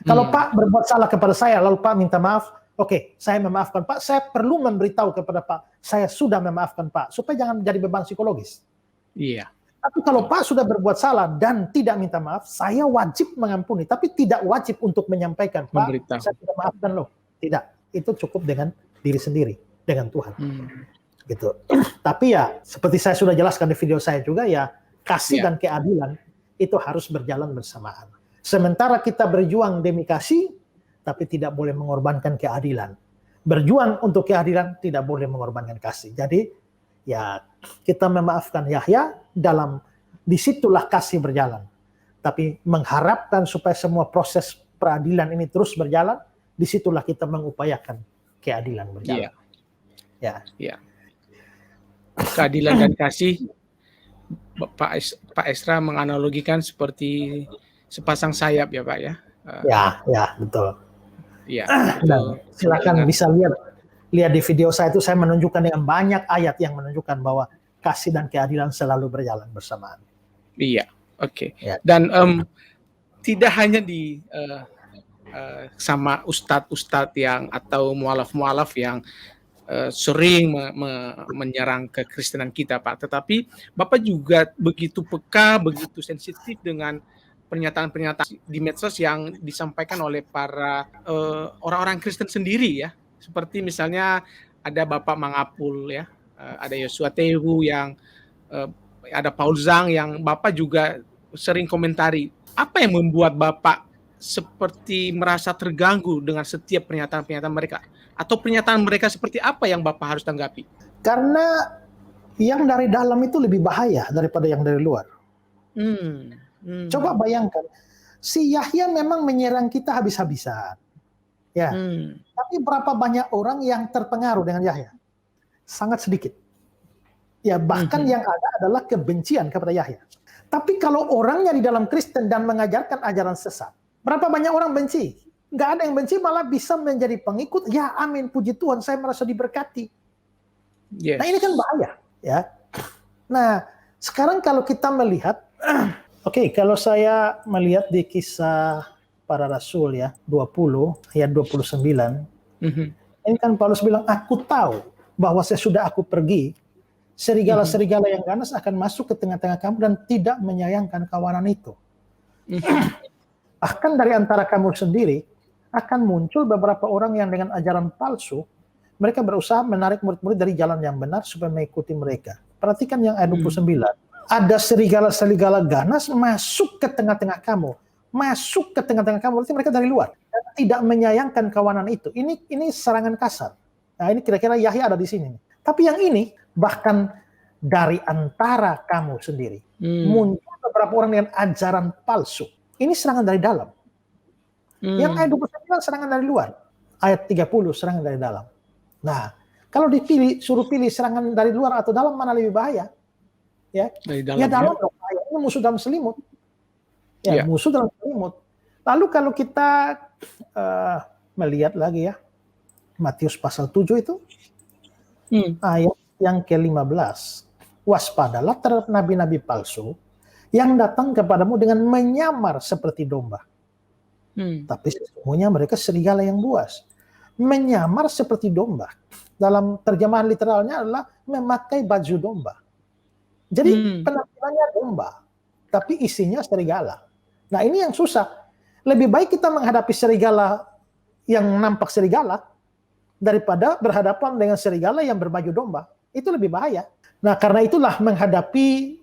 Kalau Pak berbuat salah kepada saya, lalu Pak minta maaf, oke, saya memaafkan Pak, saya perlu memberitahu kepada Pak, saya sudah memaafkan Pak, supaya jangan jadi beban psikologis. Tapi kalau Pak sudah berbuat salah dan tidak minta maaf, saya wajib mengampuni, tapi tidak wajib untuk menyampaikan, Pak, saya tidak maafkan loh. Tidak, itu cukup dengan diri sendiri, dengan Tuhan. Gitu. Tapi ya, seperti saya sudah jelaskan di video saya juga, ya kasih dan keadilan itu harus berjalan bersamaan. Sementara kita berjuang demi kasih, tapi tidak boleh mengorbankan keadilan. Berjuang untuk keadilan, tidak boleh mengorbankan kasih. Jadi, ya kita memaafkan Yahya, disitulah kasih berjalan. Tapi mengharapkan supaya semua proses peradilan ini terus berjalan, disitulah kita mengupayakan keadilan berjalan. Keadilan dan kasih, Pak Esra menganalogikan seperti sepasang sayap ya Pak ya. Ya betul. Iya. Silakan bisa lihat di video saya itu, saya menunjukkan dengan banyak ayat yang menunjukkan bahwa kasih dan keadilan selalu berjalan bersamaan. Iya, oke. Ya. Dan tidak hanya di sama ustadz-ustadz yang atau mualaf-mualaf yang sering menyerang kekristenan kita, Pak. Tetapi Bapak juga begitu peka, begitu sensitif dengan pernyataan-pernyataan di medsos yang disampaikan oleh para orang-orang Kristen sendiri ya. Seperti misalnya ada Bapak Mangapul ya, ada Yosua Tehu yang ada Paul Zhang yang Bapak juga sering komentari. Apa yang membuat Bapak seperti merasa terganggu dengan setiap pernyataan-pernyataan mereka? Atau pernyataan mereka seperti apa yang Bapak harus tanggapi? Karena yang dari dalam itu lebih bahaya daripada yang dari luar. Coba bayangkan, si Yahya memang menyerang kita habis-habisan. Ya. Tapi berapa banyak orang yang terpengaruh dengan Yahya? Sangat sedikit. Ya, bahkan yang ada adalah kebencian kepada Yahya. Tapi kalau orangnya di dalam Kristen dan mengajarkan ajaran sesat, berapa banyak orang benci? Nggak ada yang benci, malah bisa menjadi pengikut. Ya, amin, puji Tuhan, saya merasa diberkati. Yes. Nah, ini kan bahaya. Ya. Nah, sekarang kalau kita melihat, kalau saya melihat di Kisah Para Rasul ya, 20 ayat 29, ini kan Paulus bilang, aku tahu bahwa sesudah aku pergi, serigala-serigala yang ganas akan masuk ke tengah-tengah kamu dan tidak menyayangkan kawanan itu. Bahkan dari antara kamu sendiri akan muncul beberapa orang yang dengan ajaran palsu, mereka berusaha menarik murid-murid dari jalan yang benar supaya mengikuti mereka. Perhatikan yang ayat 29. Ada serigala-serigala ganas masuk ke tengah-tengah kamu. Masuk ke tengah-tengah kamu, berarti mereka dari luar. Dan tidak menyayangkan kawanan itu. Ini serangan kasar. Nah, ini kira-kira Yahya ada di sini. Tapi yang ini, bahkan dari antara kamu sendiri, muncul beberapa orang dengan ajaran palsu. Ini serangan dari dalam. Yang ayat 29 serangan dari luar. Ayat 30 serangan dari dalam. Nah, kalau suruh pilih serangan dari luar atau dalam, mana lebih bahaya? Ya, dari dalam, ya dalam dong. Ini musuh dalam selimut. Ya, musuh dalam selimut. Lalu kalau kita melihat lagi ya, Matius pasal 7 itu, ayat yang ke-15. Waspadalah terhadap nabi-nabi palsu yang datang kepadamu dengan menyamar seperti domba. Tapi sesungguhnya mereka serigala yang buas. Menyamar seperti domba. Dalam terjemahan literalnya adalah memakai baju domba. Jadi penampilannya domba, tapi isinya serigala. Nah, ini yang susah. Lebih baik kita menghadapi serigala yang nampak serigala daripada berhadapan dengan serigala yang berbaju domba. Itu lebih bahaya. Nah, karena itulah menghadapi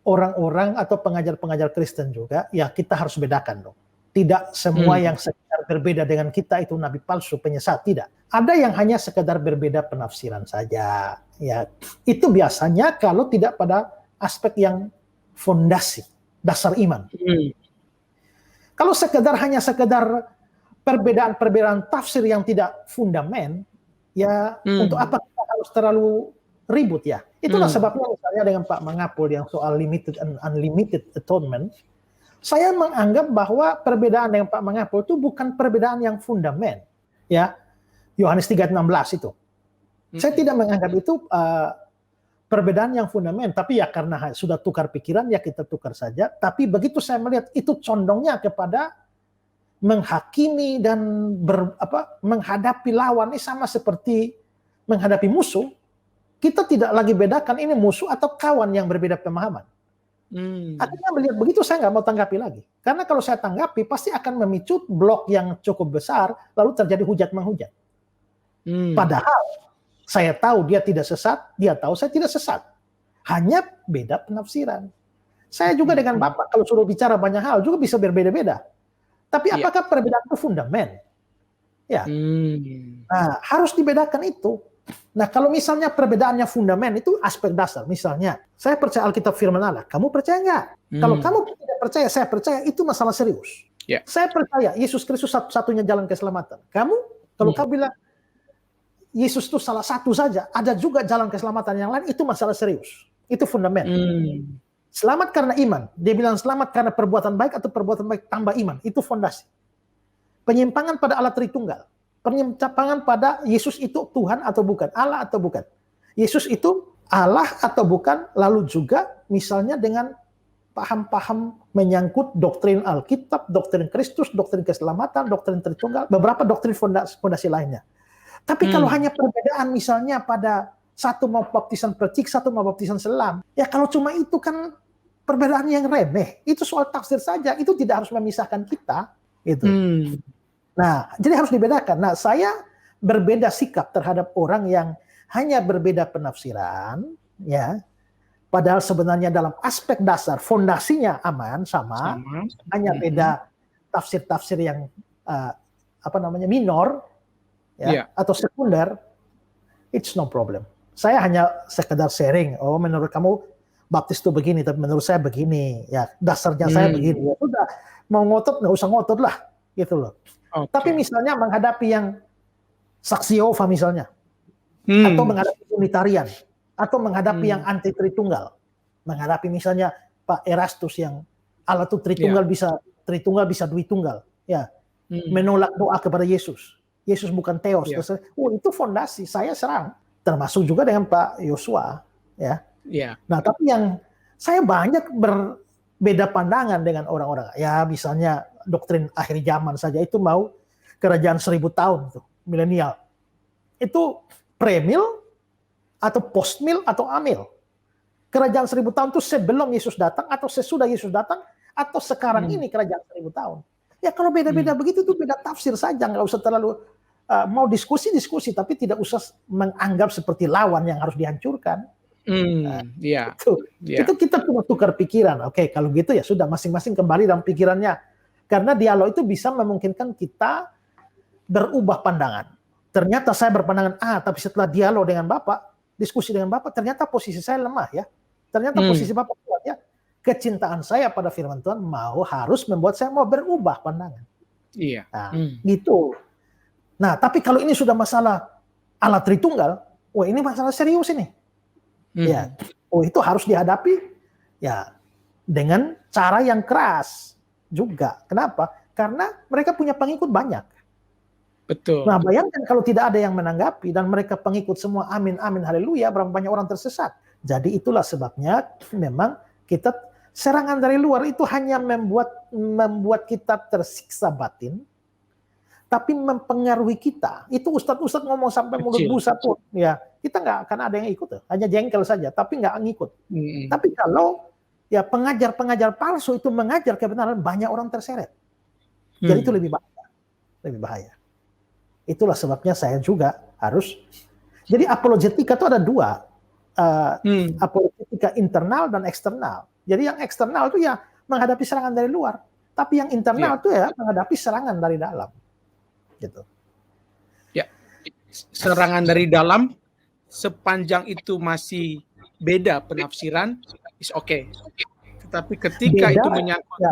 orang-orang atau pengajar-pengajar Kristen juga, ya kita harus bedakan dong. Tidak semua yang sekedar berbeda dengan kita itu nabi palsu, penyesat, tidak. Ada yang hanya sekedar berbeda penafsiran saja. Ya, itu biasanya kalau tidak pada aspek yang fondasi, dasar iman. Kalau hanya sekedar perbedaan-perbedaan tafsir yang tidak fundamen, ya untuk apa kita harus terlalu ribut ya. Itulah sebabnya misalnya dengan Pak Mangapul yang soal limited and unlimited atonement, saya menganggap bahwa perbedaan dengan Pak Mangapul itu bukan perbedaan yang fundamen. Ya, Yohanes 3:16 itu. Saya tidak menganggap itu perbedaan yang fundament, tapi ya karena sudah tukar pikiran, ya kita tukar saja. Tapi begitu saya melihat itu condongnya kepada menghakimi dan menghadapi lawan, ini sama seperti menghadapi musuh. Kita tidak lagi bedakan ini musuh atau kawan yang berbeda pemahaman. Akhirnya melihat begitu, saya nggak mau tanggapi lagi. Karena kalau saya tanggapi, pasti akan memicu blok yang cukup besar, lalu terjadi hujat-menghujat. Padahal saya tahu dia tidak sesat, dia tahu saya tidak sesat. Hanya beda penafsiran. Saya juga dengan Bapak, kalau suruh bicara banyak hal, juga bisa berbeda-beda. Tapi apakah perbedaan itu fundamen? Ya. Nah, harus dibedakan itu. Nah, kalau misalnya perbedaannya fundamen, itu aspek dasar. Misalnya, saya percaya Alkitab firman Allah. Kamu percaya nggak? Kalau kamu tidak percaya, saya percaya, itu masalah serius. Saya percaya Yesus Kristus satu-satunya jalan keselamatan. Kamu, kalau kamu bilang Yesus itu salah satu saja, ada juga jalan keselamatan yang lain, itu masalah serius. Itu fundament. Selamat karena iman. Dia bilang selamat karena perbuatan baik atau perbuatan baik tambah iman. Itu fondasi. Penyimpangan pada Allah Tritunggal. Penyimpangan pada Yesus itu Tuhan atau bukan, Allah atau bukan. Yesus itu Allah atau bukan, lalu juga misalnya dengan paham-paham menyangkut doktrin Alkitab, doktrin Kristus, doktrin keselamatan, doktrin Tritunggal, beberapa doktrin fondasi lainnya. Tapi kalau hanya perbedaan misalnya pada satu mau baptisan percik, satu mau baptisan selam, ya kalau cuma itu kan perbedaan yang remeh. Itu soal tafsir saja, itu tidak harus memisahkan kita. Gitu. Nah, jadi harus dibedakan. Nah, saya berbeda sikap terhadap orang yang hanya berbeda penafsiran, ya. Padahal sebenarnya dalam aspek dasar fondasinya aman sama. Hanya beda tafsir-tafsir yang minor, ya, atau sekunder. It's no problem. Saya hanya sekedar sharing. Oh, menurut kamu baptis itu begini, tapi menurut saya begini. Ya, dasarnya saya begini. Ya sudah, mau ngotot nggak usah ngotot lah, gitu loh. Okay. Tapi misalnya menghadapi yang saksi Yehova misalnya, atau menghadapi Unitarian, atau menghadapi yang anti Tritunggal, menghadapi misalnya Pak Erastus yang Allah itu Tritunggal bisa Dwitunggal, ya, menolak doa kepada Yesus. Yesus bukan Theos. Itu fondasi saya serang, termasuk juga dengan Pak Yosua, ya. Nah, tapi yang saya banyak berbeda pandangan dengan orang-orang, ya misalnya doktrin akhir zaman saja itu mau kerajaan 1000 tahun itu, milenial. Itu premil atau postmil atau amil. Kerajaan 1000 tahun itu sebelum Yesus datang atau sesudah Yesus datang atau sekarang ini kerajaan 1000 tahun. Ya kalau beda-beda begitu tuh beda tafsir saja, nggak usah terlalu mau diskusi tapi tidak usah menganggap seperti lawan yang harus dihancurkan. Itu kita cuma tukar pikiran. Oke, kalau gitu ya sudah masing-masing kembali dalam pikirannya. Karena dialog itu bisa memungkinkan kita berubah pandangan. Ternyata saya berpandangan A, tapi setelah dialog dengan Bapak, diskusi dengan Bapak, ternyata posisi saya lemah ya. Ternyata posisi Bapak kuat ya. Kecintaan saya pada firman Tuhan harus membuat saya mau berubah pandangan. Nah, gitu. Nah, tapi kalau ini sudah masalah Allah Tritunggal, ini masalah serius ini. Ya, itu harus dihadapi ya dengan cara yang keras juga. Kenapa? Karena mereka punya pengikut banyak. Betul. Nah, bayangkan kalau tidak ada yang menanggapi dan mereka pengikut semua amin amin haleluya, berapa banyak orang tersesat. Jadi itulah sebabnya memang kita serangan dari luar itu hanya membuat kita tersiksa batin, tapi mempengaruhi kita. Itu ustadz ngomong sampai mulut busa pun, ya kita nggak akan ada yang ikut, hanya jengkel saja, tapi nggak ngikut. Tapi kalau ya pengajar palsu itu mengajar kebenaran, banyak orang terseret. Jadi itu lebih bahaya. Itulah sebabnya saya juga harus. Jadi apologetika itu ada dua, apologetika internal dan eksternal. Jadi yang eksternal itu ya menghadapi serangan dari luar, tapi yang internal itu ya menghadapi serangan dari dalam. Gitu. Ya, serangan dari dalam sepanjang itu masih beda penafsiran, is okay. Tetapi ketika itu menyangkut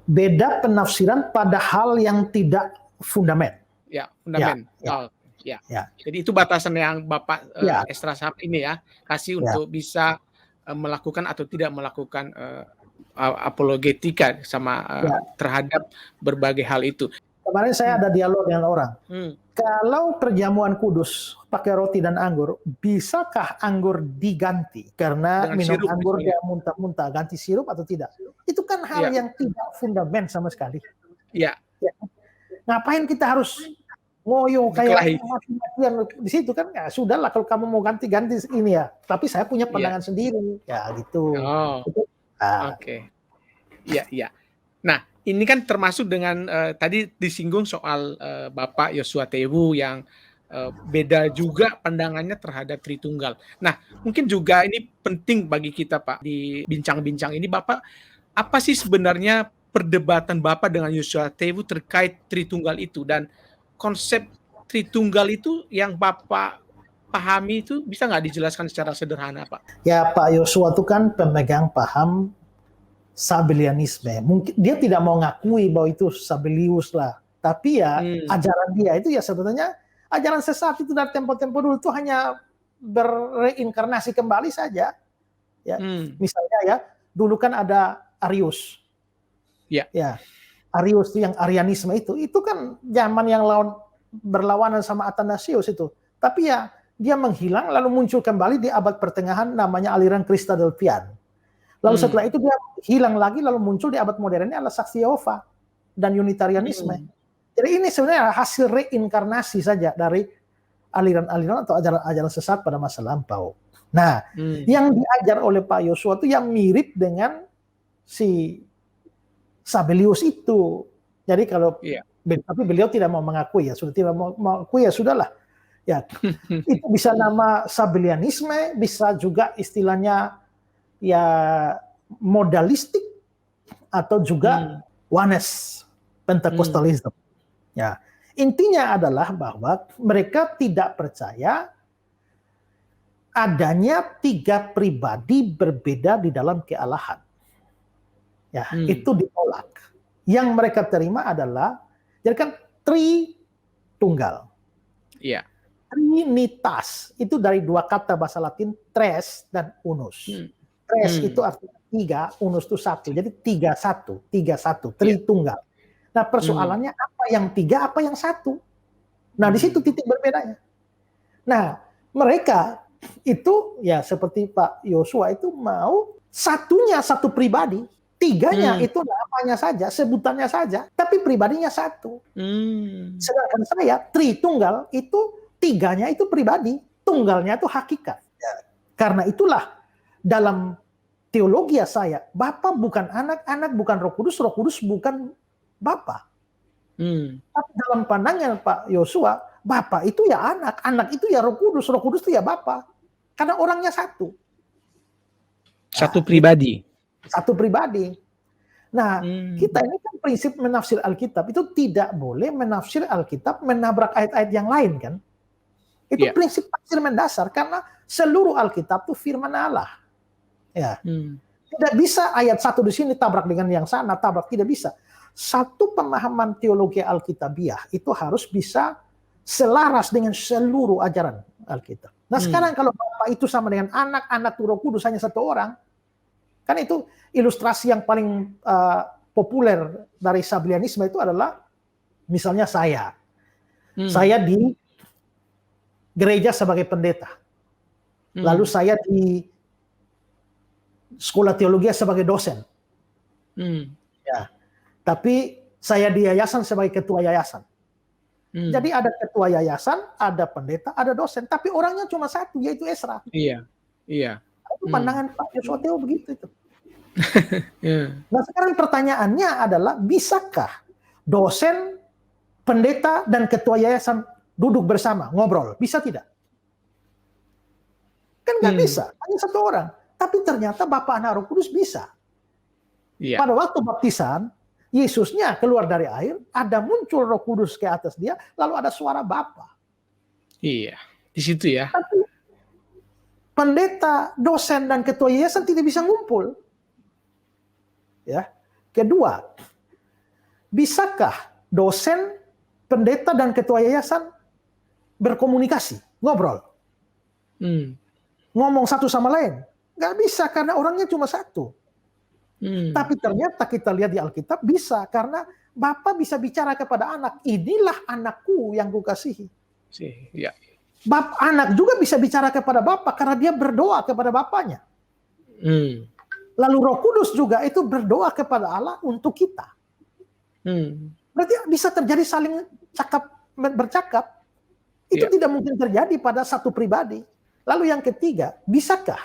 beda penafsiran pada hal yang tidak fundamen. Ya, fundamental. Jadi itu batasan yang Bapak Estra Sahab ini ya kasih untuk bisa melakukan atau tidak melakukan apologetika sama terhadap berbagai hal itu. Kemarin saya ada dialog dengan orang. Kalau perjamuan kudus pakai roti dan anggur, bisakah anggur diganti? Karena dengan minum anggur dia muntah-muntah, ganti sirup atau tidak? Itu kan hal yang tidak fundament sama sekali. Iya. Ngapain kita harus ngoyo kayak mati-matian di situ kan? Ya sudahlah kalau kamu mau ganti ini ya. Tapi saya punya pandangan sendiri. Ya gitu. Oke. Iya. Nah, ini kan termasuk dengan tadi disinggung soal Bapak Yosua Tewu yang beda juga pandangannya terhadap Tritunggal. Nah, mungkin juga ini penting bagi kita Pak di bincang-bincang ini Bapak, apa sih sebenarnya perdebatan Bapak dengan Yosua Tewu terkait Tritunggal itu dan konsep Tritunggal itu yang Bapak pahami itu bisa nggak dijelaskan secara sederhana Pak? Ya Pak Yosua itu kan pemegang paham Sabellianisme. Mungkin dia tidak mau ngakui bahwa itu Sabellius lah. Tapi ya ajaran dia itu ya sebenarnya ajaran sesat itu dari tempo-tempo dulu itu hanya berreinkarnasi kembali saja. Ya, misalnya ya dulu kan ada Arius. Ya, Arius itu yang Arianisme itu kan zaman yang berlawanan sama Athanasius itu. Tapi ya dia menghilang lalu muncul kembali di abad pertengahan namanya aliran Kristadelfian. Lalu setelah itu dia hilang lagi, lalu muncul di abad modernnya adalah saksi Yehova dan Unitarianisme. Jadi ini sebenarnya hasil reinkarnasi saja dari aliran-aliran atau ajaran-ajaran sesat pada masa lampau. Nah, yang diajar oleh Pak Yosua itu yang mirip dengan si Sabellius itu. Jadi kalau tapi beliau tidak mau mengakui, ya sudah tidak mau mengakui, ya sudahlah. Ya, itu bisa nama Sabellianisme, bisa juga istilahnya ya modalistik atau juga oneness, Pentecostalism. Ya, intinya adalah bahwa mereka tidak percaya adanya 3 pribadi berbeda di dalam kealahan. Ya, itu ditolak. Yang mereka terima adalah jadi kan Tritunggal. Iya. Trinitas itu dari 2 kata bahasa Latin, tres dan unus. Tres itu artinya 3, unus itu 1. Jadi 3-1, Tritunggal. Nah, persoalannya apa yang 3, apa yang 1? Nah, di situ titik berbedanya. Nah, mereka itu ya seperti Pak Yosua itu mau satunya satu pribadi, 3-nya itu namanya saja, sebutannya saja, tapi pribadinya 1. Sedangkan saya Tritunggal itu 3-nya itu pribadi, tunggalnya itu hakikat. Ya. Karena itulah dalam teologi saya, Bapa bukan anak, anak bukan Roh Kudus bukan Bapa. Tapi dalam pandangan Pak Yosua, Bapa itu ya anak, anak itu ya Roh Kudus itu ya Bapa. Karena orangnya satu. Satu pribadi. Satu pribadi. Nah, kita ini kan prinsip menafsir Alkitab itu tidak boleh menafsir Alkitab menabrak ayat-ayat yang lain kan. Itu prinsip tafsir mendasar karena seluruh Alkitab itu firman Allah. Ya. Tidak bisa ayat 1 di sini tabrak dengan yang sana, tabrak, tidak bisa. Satu pemahaman teologi Alkitabiah itu harus bisa selaras dengan seluruh ajaran Alkitab. Nah, sekarang kalau Bapa itu sama dengan anak, anak Roh Kudus hanya satu orang, kan itu ilustrasi yang paling populer dari Sabellianisme itu adalah misalnya saya. Saya di gereja sebagai pendeta. Lalu saya di sekolah teologi sebagai dosen. Ya. Tapi saya di yayasan sebagai ketua yayasan. Jadi ada ketua yayasan, ada pendeta, ada dosen. Tapi orangnya cuma satu, yaitu Ezra. Iya. Itu pandangan Pak Yosua Theo begitu itu. Nah, sekarang pertanyaannya adalah, bisakah dosen, pendeta, dan ketua yayasan duduk bersama, ngobrol? Bisa tidak? Kan nggak bisa, hanya satu orang. Tapi ternyata Bapa, Anak, Roh Kudus bisa. Pada waktu baptisan, Yesusnya keluar dari air, ada muncul Roh Kudus ke atas dia, lalu ada suara Bapa. Iya, di situ ya. Tapi pendeta, dosen, dan ketua yayasan tidak bisa ngumpul. Ya. Kedua, bisakah dosen, pendeta, dan ketua yayasan berkomunikasi, ngobrol? Ngomong satu sama lain? Nggak bisa, karena orangnya cuma satu. Tapi ternyata kita lihat di Alkitab bisa, karena Bapa bisa bicara kepada anak, inilah anakku yang kukasihi. Anak juga bisa bicara kepada Bapa karena dia berdoa kepada Bapanya. Lalu Roh Kudus juga itu berdoa kepada Allah untuk kita. Berarti bisa terjadi saling bercakap. Itu tidak mungkin terjadi pada satu pribadi. Lalu yang ketiga, bisakah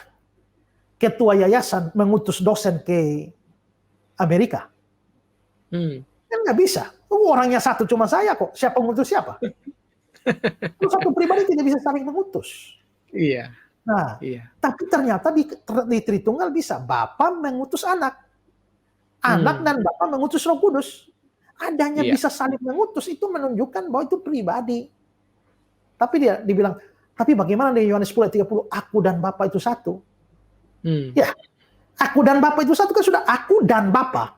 ketua yayasan mengutus dosen ke Amerika? Kan nggak bisa. Orangnya satu cuma saya kok. Siapa mengutus siapa? Satu pribadi tidak bisa saling mengutus. Iya. Nah, tapi ternyata di Tritunggal bisa. Bapa mengutus anak. Anak dan Bapa mengutus Roh Kudus. Adanya bisa saling mengutus itu menunjukkan bahwa itu pribadi. Tapi dia dibilang, tapi bagaimana di Yohanes 10:30, aku dan Bapa itu satu? Ya, aku dan Bapa itu satu kan sudah aku dan Bapa.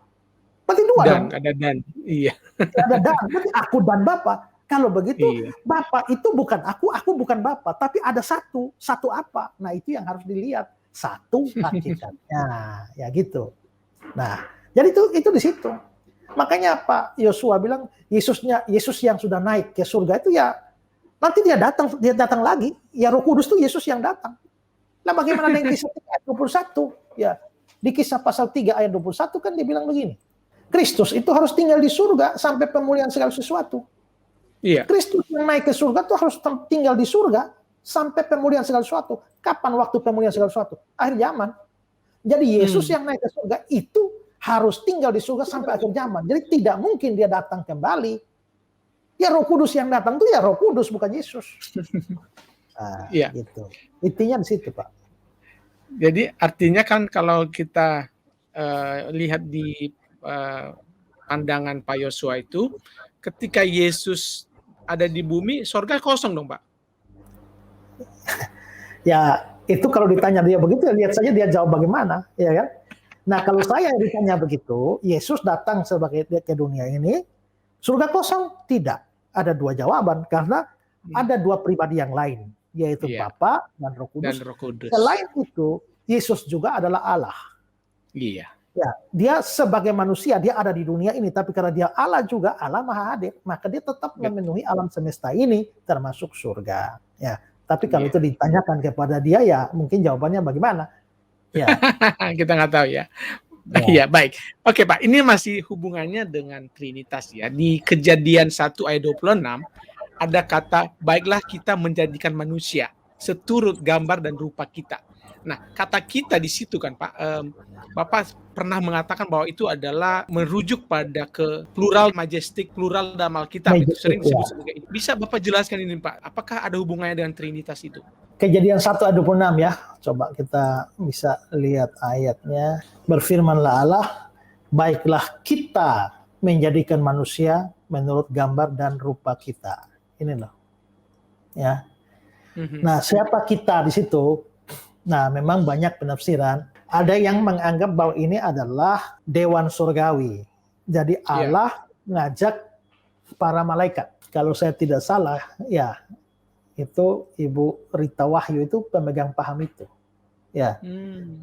Berarti dua dong. Ada dan. Iya. Ada dan. Berarti aku dan Bapa. Kalau begitu, Bapa itu bukan aku bukan Bapa, tapi ada satu apa? Nah, itu yang harus dilihat, satu hakikatnya, ya gitu. Nah, jadi itu di situ. Makanya Pak Yosua bilang Yesus yang sudah naik ke surga itu ya nanti dia datang lagi, ya Roh Kudus itu Yesus yang datang. Nah, bagaimana dengan kisah 21? Ya, Di Kisah pasal 3 ayat 21 kan dia bilang begini. Kristus itu harus tinggal di surga sampai pemulihan segala sesuatu. Iya. Kristus yang naik ke surga itu harus tinggal di surga sampai pemulihan segala sesuatu. Kapan waktu pemulihan segala sesuatu? Akhir zaman. Jadi Yesus yang naik ke surga itu harus tinggal di surga sampai akhir zaman. Jadi tidak mungkin dia datang kembali. Ya Roh Kudus yang datang itu ya Roh Kudus, bukan Yesus. Iya. Gitu. Intinya di situ, Pak. Jadi artinya kan kalau kita lihat di pandangan Pak Yosua itu, ketika Yesus ada di bumi, sorga kosong dong, Pak. Ya, itu kalau ditanya dia begitu, ya lihat saja dia jawab bagaimana, ya kan? Nah, kalau saya ditanya begitu, Yesus datang sebagai ke dunia ini, surga kosong? Tidak. Ada dua jawaban, karena ada dua pribadi yang lain, yaitu Bapa dan Roh Kudus. Selain itu, Yesus juga adalah Allah. Iya. Ya, dia sebagai manusia, dia ada di dunia ini, tapi karena dia Allah juga, Allah Maha Hadir, maka dia tetap memenuhi alam semesta ini, termasuk surga. Ya, tapi kalau itu ditanyakan kepada dia, ya mungkin jawabannya bagaimana? Ya. Kita nggak tahu ya. Iya, baik. Oke, Pak, ini masih hubungannya dengan Trinitas ya. Di Kejadian 1 ayat 26, ada kata, baiklah kita menjadikan manusia seturut gambar dan rupa kita. Nah, kata kita di situ kan, Pak, Bapak pernah mengatakan bahwa itu adalah merujuk pada ke plural majestik, plural dalam Alkitab, itu sering disebut sebagai itu. Bisa Bapak jelaskan ini, Pak, apakah ada hubungannya dengan Trinitas itu? Kejadian 1 ayat 26 ya, coba kita bisa lihat ayatnya. Berfirmanlah Allah, baiklah kita menjadikan manusia menurut gambar dan rupa kita. Ini loh. Ya. Nah, siapa kita di situ? Nah, memang banyak penafsiran. Ada yang menganggap bahwa ini adalah dewan surgawi. Jadi Allah ngajak para malaikat. Kalau saya tidak salah, ya itu Ibu Rita Wahyu itu pemegang paham itu. Ya,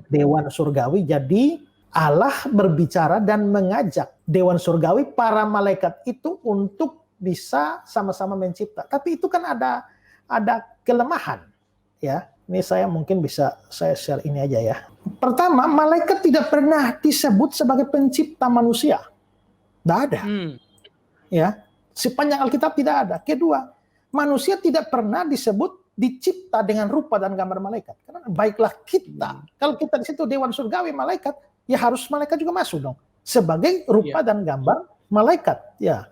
dewan surgawi. Jadi Allah berbicara dan mengajak dewan surgawi, para malaikat itu untuk bisa sama-sama mencipta. Tapi itu kan ada kelemahan, ya. Ini saya mungkin bisa saya share ini aja ya. Pertama, malaikat tidak pernah disebut sebagai pencipta manusia. Tidak ada. Ya, sepanjang Alkitab tidak ada. Kedua, manusia tidak pernah disebut dicipta dengan rupa dan gambar malaikat. Karena baiklah kita. Kalau kita di situ dewan surgawi malaikat, ya harus malaikat juga masuk dong. Sebagai rupa dan gambar malaikat. Ya.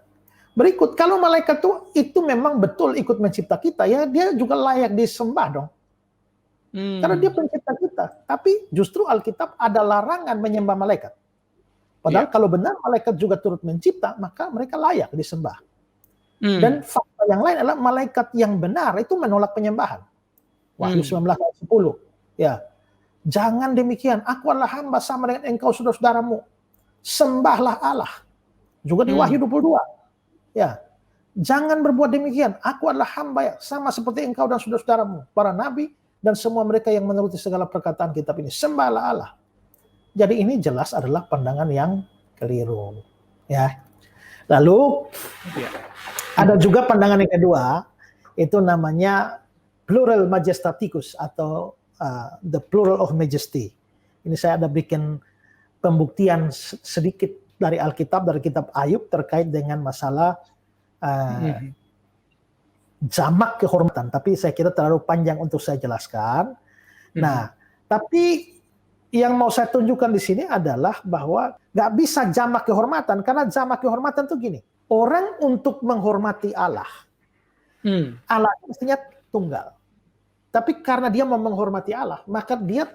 Berikut, kalau malaikat itu memang betul ikut mencipta kita, ya dia juga layak disembah dong. Karena dia pencipta kita. Tapi justru Alkitab ada larangan menyembah malaikat. Padahal kalau benar malaikat juga turut mencipta, maka mereka layak disembah. Dan fakta yang lain adalah malaikat yang benar itu menolak penyembahan. Wahyu 19 ayat 10. Ya. Jangan demikian, aku adalah hamba sama dengan engkau saudara-saudaramu. Sembahlah Allah. Juga di Wahyu 22. Ya. Jangan berbuat demikian, aku adalah hamba sama seperti engkau dan saudara-saudaramu, para nabi dan semua mereka yang menuruti segala perkataan kitab ini. Sembahlah Allah. Jadi ini jelas adalah pandangan yang keliru. Ya. Lalu ada juga pandangan yang kedua, itu namanya plural majestaticus atau the plural of majesty. Ini saya ada bikin pembuktian sedikit dari Alkitab, dari kitab Ayub terkait dengan masalah jamak kehormatan. Tapi saya kira terlalu panjang untuk saya jelaskan. Nah, tapi yang mau saya tunjukkan di sini adalah bahwa nggak bisa jamak kehormatan, karena jamak kehormatan itu gini. Orang untuk menghormati Allah, Allah mestinya tunggal. Tapi karena dia mau menghormati Allah, maka dia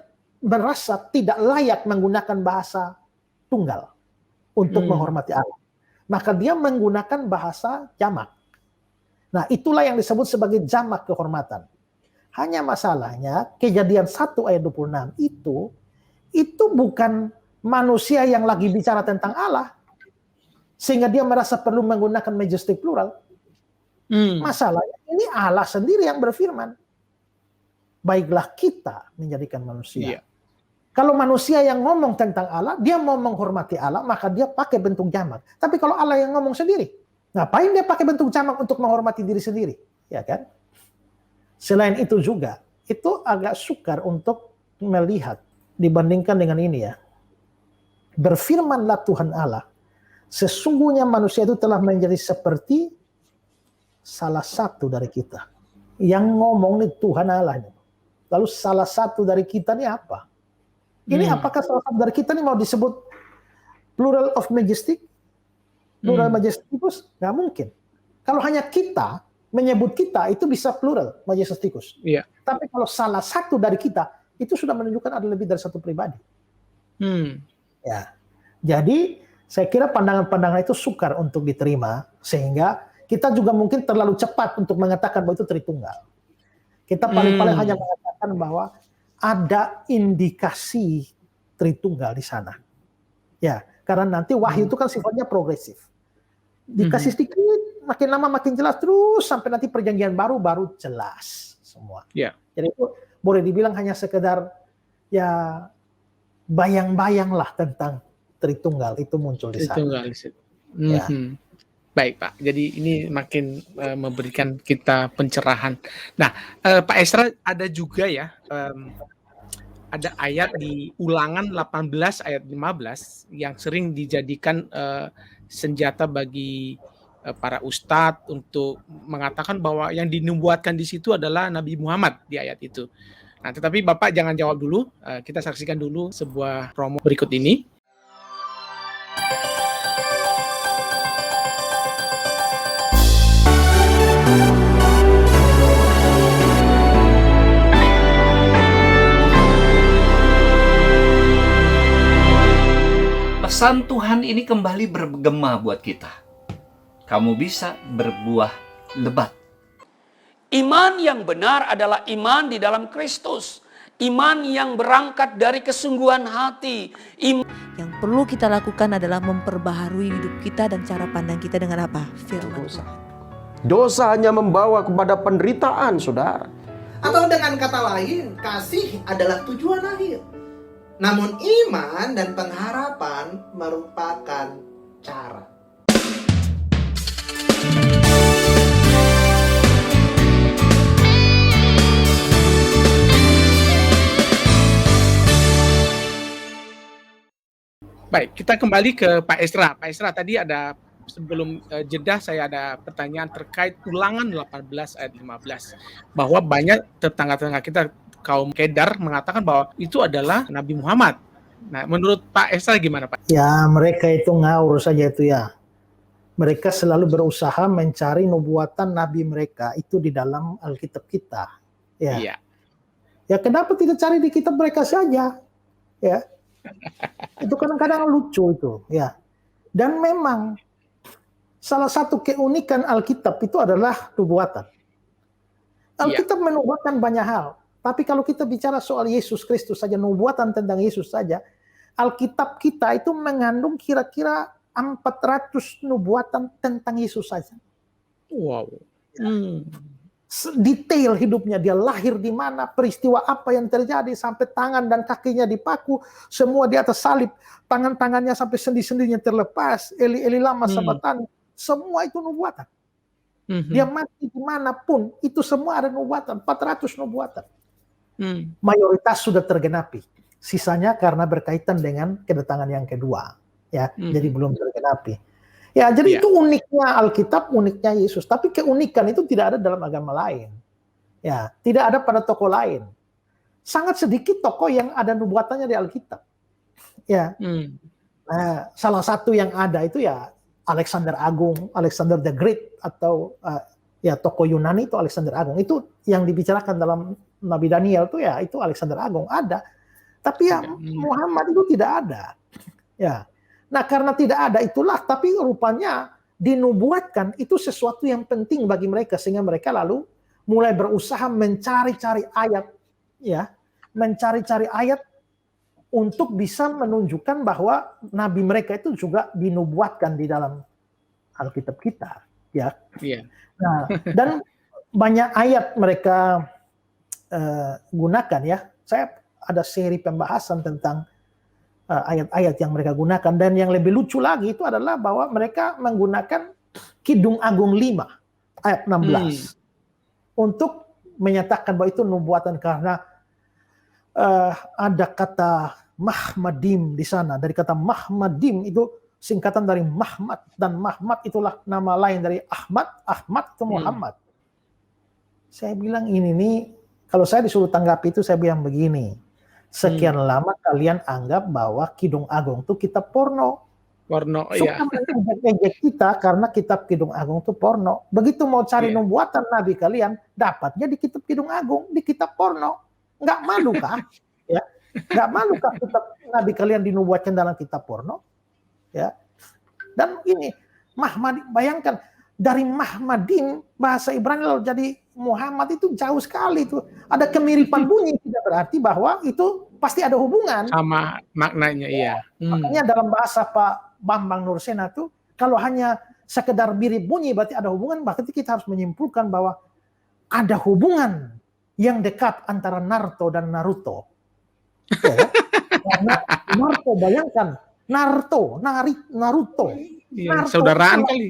merasa tidak layak menggunakan bahasa tunggal untuk menghormati Allah. Maka dia menggunakan bahasa jamak. Nah, itulah yang disebut sebagai jamak kehormatan. Hanya masalahnya, Kejadian 1 ayat 26 itu bukan manusia yang lagi bicara tentang Allah, sehingga dia merasa perlu menggunakan majestic plural. Masalahnya, ini Allah sendiri yang berfirman. Baiklah kita menjadikan manusia. Kalau manusia yang ngomong tentang Allah, dia mau menghormati Allah, maka dia pakai bentuk jamak. Tapi kalau Allah yang ngomong sendiri, ngapain dia pakai bentuk jamak untuk menghormati diri sendiri? Ya kan? Selain itu juga, itu agak sukar untuk melihat dibandingkan dengan ini ya. berfirmanlah Tuhan Allah, sesungguhnya manusia itu telah menjadi seperti salah satu dari kita. Yang ngomong nih Tuhan Allah. Lalu salah satu dari kita ini apa? Ini apakah salah satu dari kita ini mau disebut plural of majestic? Plural majesticus? Nggak mungkin. Kalau hanya kita menyebut kita, itu bisa plural majesticus. Iya. Tapi kalau salah satu dari kita, itu sudah menunjukkan ada lebih dari satu pribadi. Ya. Jadi saya kira pandangan-pandangan itu sukar untuk diterima, sehingga kita juga mungkin terlalu cepat untuk mengatakan bahwa itu Tritunggal. Kita paling-paling hanya mengatakan bahwa ada indikasi Tritunggal di sana. Ya, karena nanti wahyu itu kan sifatnya progresif. Dikasih sedikit, makin lama makin jelas, terus sampai nanti perjanjian baru jelas semua. Yeah. Jadi itu boleh dibilang hanya sekedar ya bayang-bayang lah tentang Tritunggal itu muncul di sana. Tritunggal di situ. Ya. Baik Pak, jadi ini makin memberikan kita pencerahan. Nah, Pak Esra ada juga ya, ada ayat di Ulangan 18 ayat 15 yang sering dijadikan senjata bagi para ustadz untuk mengatakan bahwa yang dinubuatkan di situ adalah Nabi Muhammad di ayat itu. Nah, tetapi Bapak jangan jawab dulu, kita saksikan dulu sebuah promo berikut ini. Pesan Tuhan ini kembali bergema buat kita. Kamu bisa berbuah lebat. Iman yang benar adalah iman di dalam Kristus. Iman yang berangkat dari kesungguhan hati. Yang perlu kita lakukan adalah memperbaharui hidup kita dan cara pandang kita dengan apa? Firman Tuhan. Dosa hanya membawa kepada penderitaan, saudara. Atau dengan kata lain, kasih adalah tujuan akhir. Namun iman dan pengharapan merupakan cara. Baik, kita kembali ke Pak Esra. Pak Esra, tadi ada sebelum jeda saya ada pertanyaan terkait Ulangan 18 ayat 15. Bahwa banyak tetangga-tetangga kita kaum Kedar mengatakan bahwa itu adalah Nabi Muhammad. Nah, menurut Pak Esra gimana Pak? Ya, mereka itu ngawur saja itu ya. Mereka selalu berusaha mencari nubuatan Nabi mereka itu di dalam Alkitab kita. Ya. Iya. Ya kenapa tidak cari di kitab mereka saja? Ya. Itu kadang-kadang lucu itu, ya. Dan memang salah satu keunikan Alkitab itu adalah nubuatan. Alkitab menubuatkan banyak hal, tapi kalau kita bicara soal Yesus Kristus saja, nubuatan tentang Yesus saja, Alkitab kita itu mengandung kira-kira 400 nubuatan tentang Yesus saja. Wow. Detail hidupnya, dia lahir di mana, peristiwa apa yang terjadi, sampai tangan dan kakinya dipaku, semua di atas salib, tangan-tangannya sampai sendi-sendinya terlepas, Eli lama sabachthani, semua itu nubuatan. Dia mati dimanapun, itu semua ada nubuatan, 400 nubuatan. Mayoritas sudah tergenapi, sisanya karena berkaitan dengan kedatangan yang kedua, ya, jadi belum tergenapi. Ya, jadi itu uniknya Alkitab, uniknya Yesus. Tapi keunikan itu tidak ada dalam agama lain. Ya, tidak ada pada tokoh lain. Sangat sedikit tokoh yang ada nubuatannya di Alkitab. Ya. Nah, salah satu yang ada itu ya Alexander Agung, Alexander the Great, atau ya tokoh Yunani itu Alexander Agung. Itu yang dibicarakan dalam Nabi Daniel itu ya itu Alexander Agung ada. Tapi ya Muhammad itu tidak ada. Ya. Nah, karena tidak ada itulah, tapi rupanya dinubuatkan itu sesuatu yang penting bagi mereka, sehingga mereka lalu mulai berusaha mencari-cari ayat, ya, mencari-cari ayat untuk bisa menunjukkan bahwa nabi mereka itu juga dinubuatkan di dalam Alkitab kita, ya. Nah, dan banyak ayat mereka gunakan, ya. Saya ada seri pembahasan tentang ayat-ayat yang mereka gunakan, dan yang lebih lucu lagi itu adalah bahwa mereka menggunakan Kidung Agung 5 ayat 16 untuk menyatakan bahwa itu nubuatan, karena ada kata Mahmadim di sana. Dari kata Mahmadim itu singkatan dari Mahmad, dan Mahmad itulah nama lain dari Ahmad. Ahmad itu Muhammad. Saya bilang ini nih, kalau saya disuruh tanggapi itu saya bilang begini. Sekian lama kalian anggap bahwa Kidung Agung itu kitab porno. Porno, Suka ya. mengejek kita karena kitab Kidung Agung itu porno. Begitu mau cari nubuatan Nabi kalian, dapatnya di kitab Kidung Agung, di kitab porno. Nggak malu kah? Ya, nggak malu kah kitab Nabi kalian dinubuatkan dalam kitab porno? Ya. Dan ini Mahmad, bayangkan dari Mahmadin bahasa Ibrani lalu jadi Muhammad itu jauh sekali itu. Ada kemiripan bunyi, tidak berarti bahwa itu pasti ada hubungan. Sama maknanya, iya. Makanya dalam bahasa Pak Bambang Nursena tuh kalau hanya sekedar mirip bunyi berarti ada hubungan, berarti kita harus menyimpulkan bahwa ada hubungan yang dekat antara Naruto dan Naruto. Ya, karena Naruto, bayangkan Naruto. Iya, Naruto saudaraan kali.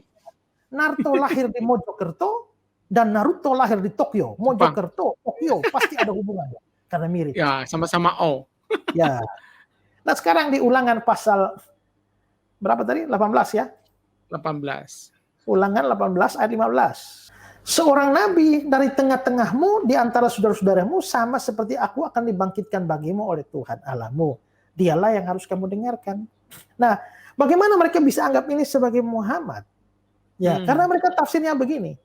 Naruto lahir di Mojokerto dan Naruto lahir di Tokyo. Mojokerto, Tokyo, pasti ada hubungannya karena mirip. Ya, sama-sama O. Ya. Nah, sekarang di Ulangan pasal berapa tadi? 18 ya? 18. Ulangan 18 ayat 15. Seorang nabi dari tengah-tengahmu di antara saudara-saudaramu sama seperti aku akan dibangkitkan bagimu oleh Tuhan Allahmu. Dialah yang harus kamu dengarkan. Nah, bagaimana mereka bisa anggap ini sebagai Muhammad? Ya, karena mereka tafsirnya begini.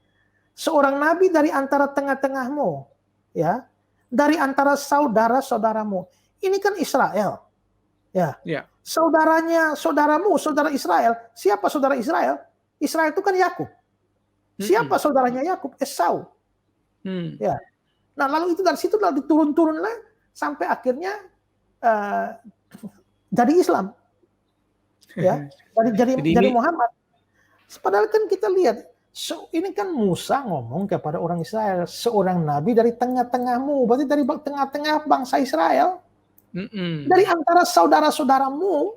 Seorang nabi dari antara tengah-tengahmu, ya, dari antara saudara-saudaramu. Ini kan Israel. Ya. Saudaramu, saudara Israel. Siapa saudara Israel? Israel itu kan Yakub. Siapa saudaranya Yakub? Esau. Ya. Nah, lalu itu dari situ lalu diturun-turunlah sampai akhirnya jadi Islam. Ya, jadi Muhammad. Padahal kan kita lihat, ini kan Musa ngomong kepada orang Israel, seorang nabi dari tengah-tengahmu, berarti dari tengah-tengah bangsa Israel. Dari antara saudara-saudaramu,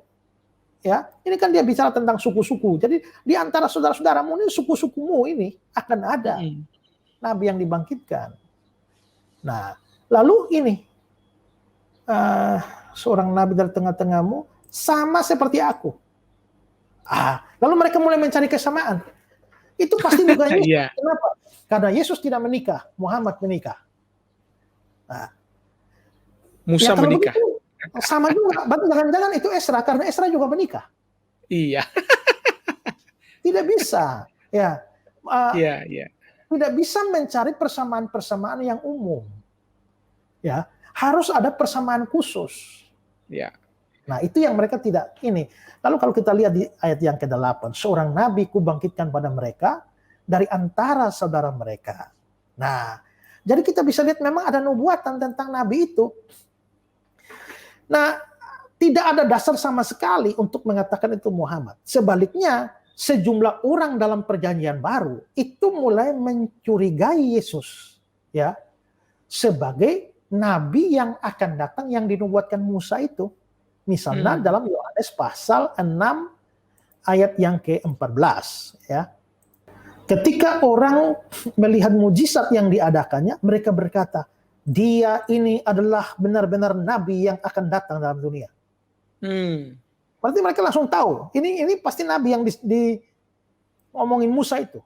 ya, ini kan dia bicara tentang suku-suku. Jadi di antara saudara-saudaramu ini, suku-sukumu ini akan ada nabi yang dibangkitkan. Nah, lalu ini seorang nabi dari tengah-tengahmu sama seperti aku. Lalu mereka mulai mencari kesamaan. Itu pasti juga Yesus. Kenapa? Karena Yesus tidak menikah, Muhammad menikah. Musa menikah. Begitu, sama juga. Berarti jangan-jangan itu Esra, karena Esra juga menikah. Iya. Tidak bisa. Ya. Iya. Tidak bisa mencari persamaan-persamaan yang umum. Ya, harus ada persamaan khusus. Ya. Nah, itu yang mereka tidak ini. Lalu kalau kita lihat di ayat yang ke-8, seorang nabi kubangkitkan pada mereka dari antara saudara mereka. Nah, jadi kita bisa lihat memang ada nubuatan tentang nabi itu. Nah, tidak ada dasar sama sekali untuk mengatakan itu Muhammad. Sebaliknya, sejumlah orang dalam perjanjian baru itu mulai mencurigai Yesus, ya, sebagai nabi yang akan datang yang dinubuatkan Musa itu. Misalnya dalam Yohanes pasal 6 ayat yang ke-14, ya. Ketika orang melihat mujizat yang diadakannya, mereka berkata, dia ini adalah benar-benar nabi yang akan datang dalam dunia. Berarti mereka langsung tahu, ini pasti nabi yang di ngomongin Musa itu,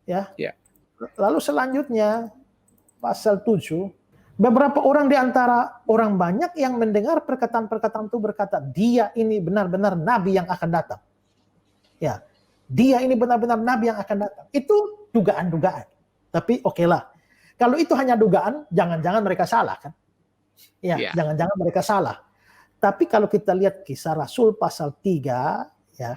ya. Lalu selanjutnya pasal 7, beberapa orang di antara orang banyak yang mendengar perkataan-perkataan itu berkata, dia ini benar-benar nabi yang akan datang. Ya, dia ini benar-benar nabi yang akan datang. Itu dugaan-dugaan. Tapi okelah. Kalau itu hanya dugaan, jangan-jangan mereka salah kan? Ya, jangan-jangan mereka salah. Tapi kalau kita lihat Kisah Rasul pasal 3, ya,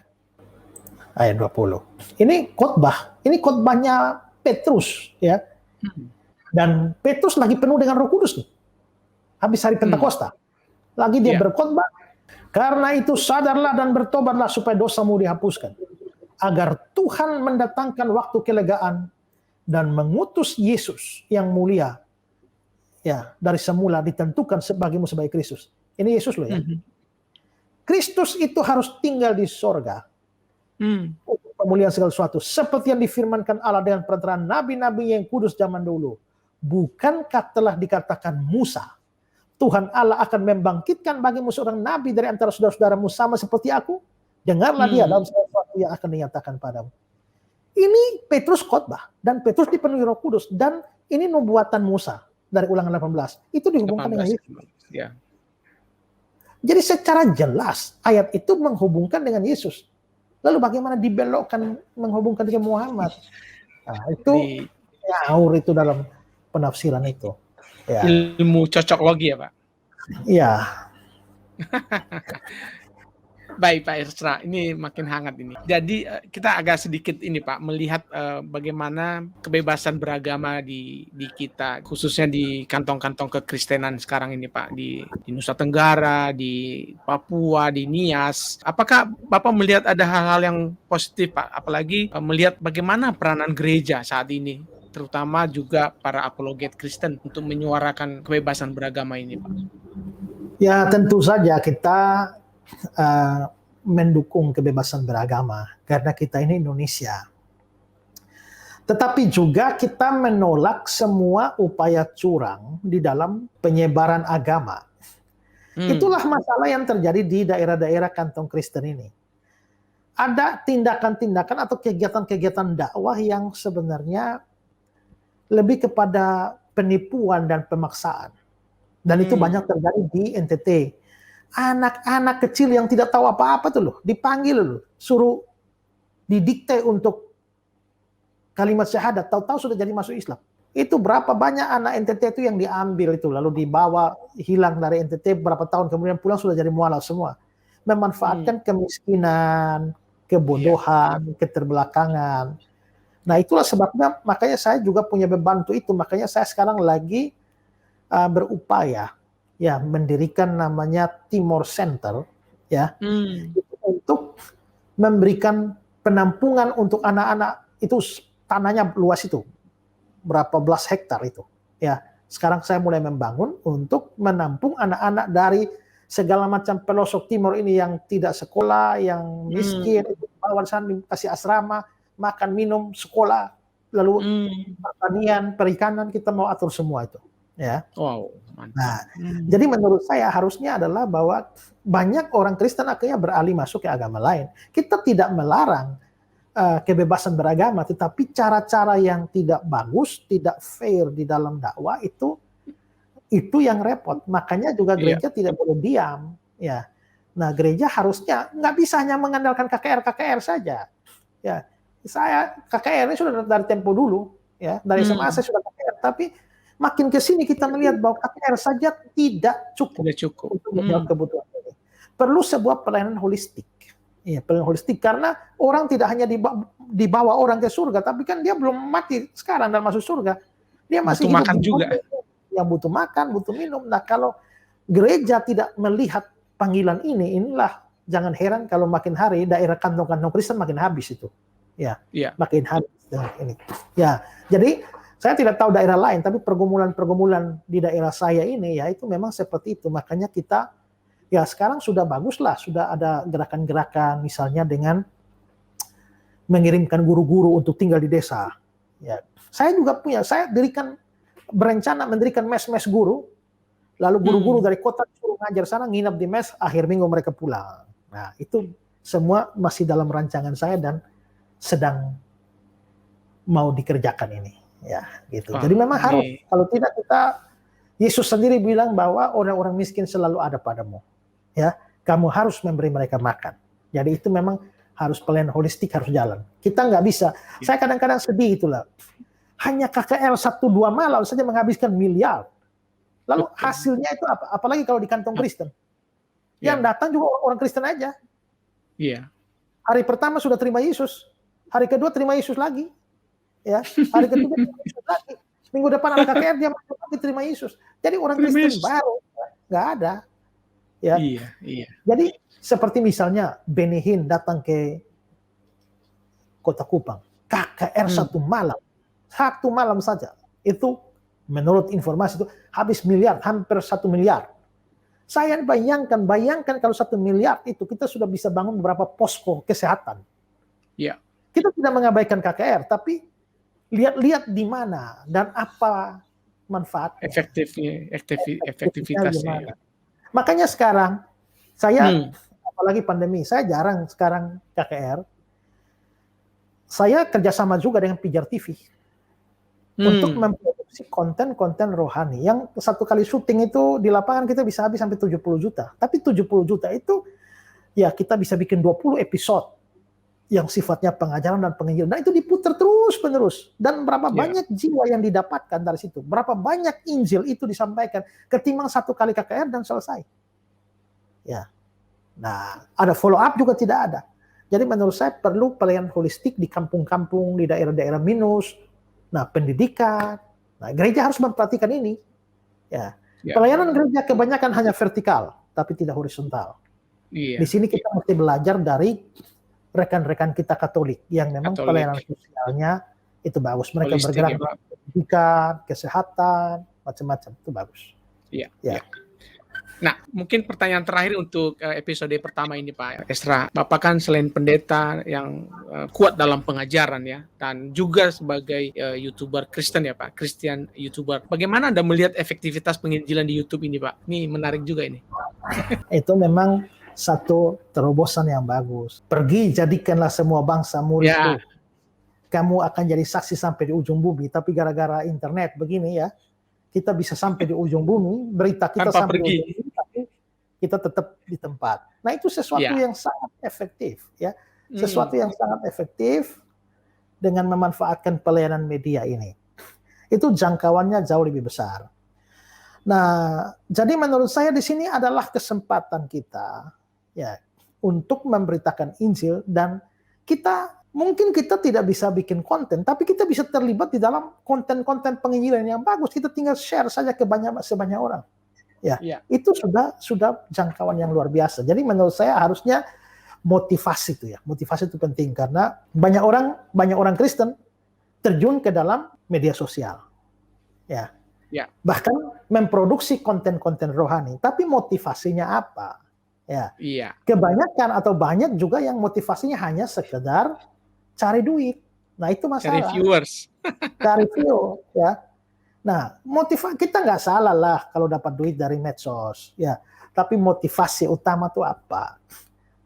ayat 20. Ini khotbahnya Petrus, ya. Dan Petrus lagi penuh dengan Roh Kudus nih. Habis hari Pentakosta. Lagi dia berkhotbah. Karena itu sadarlah dan bertobatlah supaya dosamu dihapuskan. Agar Tuhan mendatangkan waktu kelegaan dan mengutus Yesus yang mulia. Ya, dari semula ditentukan bagimu sebagai Kristus. Ini Yesus loh ya. Kristus itu harus tinggal di sorga. Untuk pemulihan segala sesuatu. Seperti yang difirmankan Allah dengan perantaraan nabi-nabi yang kudus zaman dulu. Bukankah telah dikatakan Musa, Tuhan Allah akan membangkitkan bagimu seorang nabi dari antara saudara-saudaramu sama seperti aku. Dengarlah dia dalam sesuatu yang akan dinyatakan padamu. Ini Petrus khotbah, dan Petrus dipenuhi Roh Kudus, dan ini nubuatan Musa dari Ulangan 18. Itu dihubungkan dengan Yesus. Ya. Jadi secara jelas ayat itu menghubungkan dengan Yesus. Lalu bagaimana dibelokkan menghubungkan dengan Muhammad? Nah, itu ngawur itu dalam penafsiran itu. Ya. Ilmu cocok logi ya Pak? Iya. Baik Pak Irsra, ini makin hangat ini. Jadi kita agak sedikit ini Pak, melihat bagaimana kebebasan beragama di kita, khususnya di kantong-kantong kekristenan sekarang ini Pak, di Nusa Tenggara, di Papua, di Nias. Apakah Bapak melihat ada hal-hal yang positif Pak? Apalagi melihat bagaimana peranan gereja saat ini, terutama juga para apologet Kristen untuk menyuarakan kebebasan beragama ini Pak? Ya tentu saja kita mendukung kebebasan beragama karena kita ini Indonesia. Tetapi juga kita menolak semua upaya curang di dalam penyebaran agama. Itulah masalah yang terjadi di daerah-daerah kantong Kristen ini. Ada tindakan-tindakan atau kegiatan-kegiatan dakwah yang sebenarnya lebih kepada penipuan dan pemaksaan. Dan itu banyak terjadi di NTT. Anak-anak kecil yang tidak tahu apa-apa tuh loh, dipanggil loh, suruh didikte untuk kalimat syahadat, tahu-tahu sudah jadi masuk Islam. Itu berapa banyak anak NTT itu yang diambil itu, lalu dibawa hilang dari NTT, berapa tahun kemudian pulang sudah jadi mualaf semua. Memanfaatkan kemiskinan, kebodohan, keterbelakangan. Nah itulah sebabnya, makanya saya juga punya beban untuk itu, makanya saya sekarang lagi berupaya ya mendirikan namanya Timor Center ya untuk memberikan penampungan untuk anak-anak. Itu tanahnya luas itu berapa belas hektar itu ya. Sekarang saya mulai membangun untuk menampung anak-anak dari segala macam pelosok timur ini yang tidak sekolah, yang miskin, itu bawa sana dikasih asrama, makan minum, sekolah, lalu pertanian, perikanan, kita mau atur semua itu ya. Wow, mantap. Nah, jadi menurut saya harusnya adalah bahwa banyak orang Kristen akhirnya beralih masuk ke agama lain. Kita tidak melarang kebebasan beragama, tetapi cara-cara yang tidak bagus, tidak fair di dalam dakwah itu yang repot. Makanya juga gereja tidak boleh diam. Ya, nah gereja harusnya nggak bisa hanya mengandalkan KKR saja. Ya, saya KKR ini sudah dari tempo dulu, ya dari SMA saya sudah KKR, tapi makin ke sini kita melihat bahwa KKR saja tidak cukup untuk menjawab kebutuhan ini. Perlu sebuah pelayanan holistik. Ya, pelayanan holistik karena orang tidak hanya dibawa orang ke surga, tapi kan dia belum mati sekarang dan masuk surga. Dia masih butuh makan juga. Yang butuh makan, butuh minum. Nah, kalau gereja tidak melihat panggilan ini, inilah jangan heran kalau makin hari daerah kantong-kantong Kristen makin habis itu. Ya, makin habis ini. Ya, jadi saya tidak tahu daerah lain, tapi pergumulan-pergumulan di daerah saya ini ya itu memang seperti itu. Makanya kita ya sekarang sudah baguslah, sudah ada gerakan-gerakan misalnya dengan mengirimkan guru-guru untuk tinggal di desa. Ya, saya juga saya berencana mendirikan mes-mes guru, lalu guru-guru dari kota suruh ngajar sana, nginap di mes, akhir minggu mereka pulang. Nah itu semua masih dalam rancangan saya dan sedang mau dikerjakan ini. Ya, gitu. Jadi memang harus, kalau tidak kita, Yesus sendiri bilang bahwa orang-orang miskin selalu ada padamu. Ya, kamu harus memberi mereka makan. Jadi itu memang harus pelayanan holistik harus jalan. Kita nggak bisa. Saya kadang-kadang sedih itulah. Hanya KKR 1-2 malam saja menghabiskan miliar. Lalu hasilnya itu apa? Apalagi kalau di kantong Kristen. Yang datang juga orang Kristen aja. Iya. Hari pertama sudah terima Yesus. Hari kedua terima Yesus lagi. Ya, hari ketiga terima Yesus lagi. Minggu depan anak KKR dia masuk lagi terima Yesus. Jadi orang Kristen baru nggak ada. Ya. Iya. Jadi seperti misalnya Benihin datang ke Kota Kupang, KKR 1 malam saja itu menurut informasi itu habis miliar, hampir 1 miliar. Saya bayangkan kalau 1 miliar itu kita sudah bisa bangun beberapa posko kesehatan. Iya. Kita tidak mengabaikan KKR, tapi lihat-lihat di mana dan apa manfaat. Efektivitasnya. Gimana. Makanya sekarang saya apalagi pandemi, saya jarang sekarang KKR. Saya kerjasama juga dengan Pijar TV untuk memproduksi konten-konten rohani. Yang satu kali syuting itu di lapangan kita bisa habis sampai 70 juta. Tapi 70 juta itu ya kita bisa bikin 20 episode yang sifatnya pengajaran dan penginjilan. Nah itu diputar terus-menerus. Dan berapa banyak jiwa yang didapatkan dari situ. Berapa banyak Injil itu disampaikan ketimbang satu kali KKR dan selesai. Ya. Nah, ada follow up juga tidak ada. Jadi menurut saya perlu pelayanan holistik di kampung-kampung, di daerah-daerah minus. Nah, pendidikan. Nah, gereja harus memperhatikan ini. Ya. Pelayanan gereja kebanyakan hanya vertikal, tapi tidak horizontal. Di sini kita mesti belajar dari rekan-rekan kita Katolik yang memang pelayanan sosialnya itu bagus. Mereka holistik, bergerak dalam pendidikan, kesehatan, macam-macam. Itu bagus. Iya. Nah, mungkin pertanyaan terakhir untuk episode pertama ini Pak Esra. Bapak kan selain pendeta yang kuat dalam pengajaran ya, dan juga sebagai YouTuber Kristen ya Pak, Christian YouTuber. Bagaimana Anda melihat efektivitas penginjilan di YouTube ini Pak? Ini menarik juga ini. Itu memang satu terobosan yang bagus. Pergi jadikanlah semua bangsa muridku. Kamu akan jadi saksi sampai di ujung bumi. Tapi gara-gara internet begini ya, kita bisa sampai di ujung bumi, berita kita tanpa sampai pergi. Di ujung bumi, tapi kita tetap di tempat. Nah itu sesuatu yang sangat efektif, ya, sesuatu yang sangat efektif dengan memanfaatkan pelayanan media ini. Itu jangkauannya jauh lebih besar. Nah, jadi menurut saya di sini adalah kesempatan kita, ya, untuk memberitakan Injil dan kita. Mungkin kita tidak bisa bikin konten, tapi kita bisa terlibat di dalam konten-konten penginjilan yang bagus. Kita tinggal share saja ke sebanyak orang. Ya, itu sudah jangkauan yang luar biasa. Jadi menurut saya harusnya motivasi itu ya. Motivasi itu penting karena banyak orang Kristen terjun ke dalam media sosial. Ya. Bahkan memproduksi konten-konten rohani, tapi motivasinya apa? Ya. Kebanyakan atau banyak juga yang motivasinya hanya sekedar cari duit. Nah itu masalah. Cari viewers. Cari view, ya. Nah kita nggak salah lah kalau dapat duit dari medsos, ya. Tapi motivasi utama itu apa?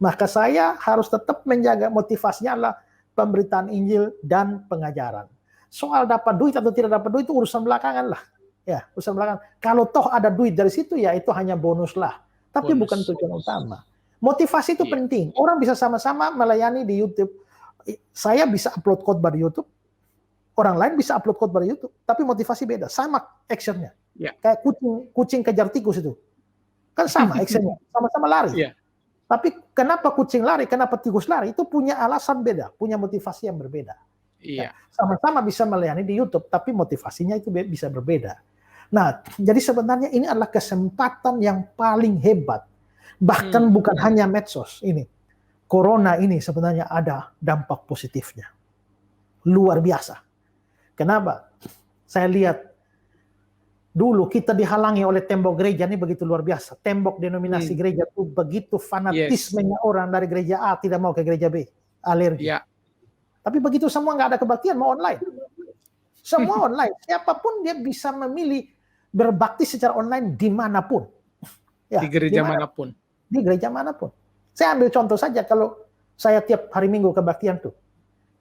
Maka saya harus tetap menjaga motivasinya adalah pemberitaan Injil dan pengajaran. Soal dapat duit atau tidak dapat duit itu urusan belakangan lah, ya. Urusan belakangan. Kalau toh ada duit dari situ ya itu hanya bonus lah. Tapi bukan tujuan utama. Motivasi itu penting. Orang bisa sama-sama melayani di YouTube. Saya bisa upload khotbah di YouTube, orang lain bisa upload khotbah di YouTube, tapi motivasi beda, sama actionnya. Kayak kucing kejar tikus itu, kan sama actionnya, sama-sama lari. Tapi kenapa kucing lari, kenapa tikus lari, itu punya alasan beda, punya motivasi yang berbeda. Sama-sama bisa melayani di YouTube, tapi motivasinya itu bisa berbeda. Nah, jadi sebenarnya ini adalah kesempatan yang paling hebat, bahkan bukan hanya medsos ini. Corona ini sebenarnya ada dampak positifnya. Luar biasa. Kenapa? Saya lihat dulu kita dihalangi oleh tembok gereja ini begitu luar biasa. Tembok denominasi gereja itu begitu fanatismenya orang dari gereja A tidak mau ke gereja B. Alergi. Tapi begitu semua nggak ada kebaktian, mau online. Semua online. Siapapun dia bisa memilih berbakti secara online dimanapun. Di gereja manapun. Di gereja manapun. Saya ambil contoh saja, kalau saya tiap hari Minggu kebaktian tuh,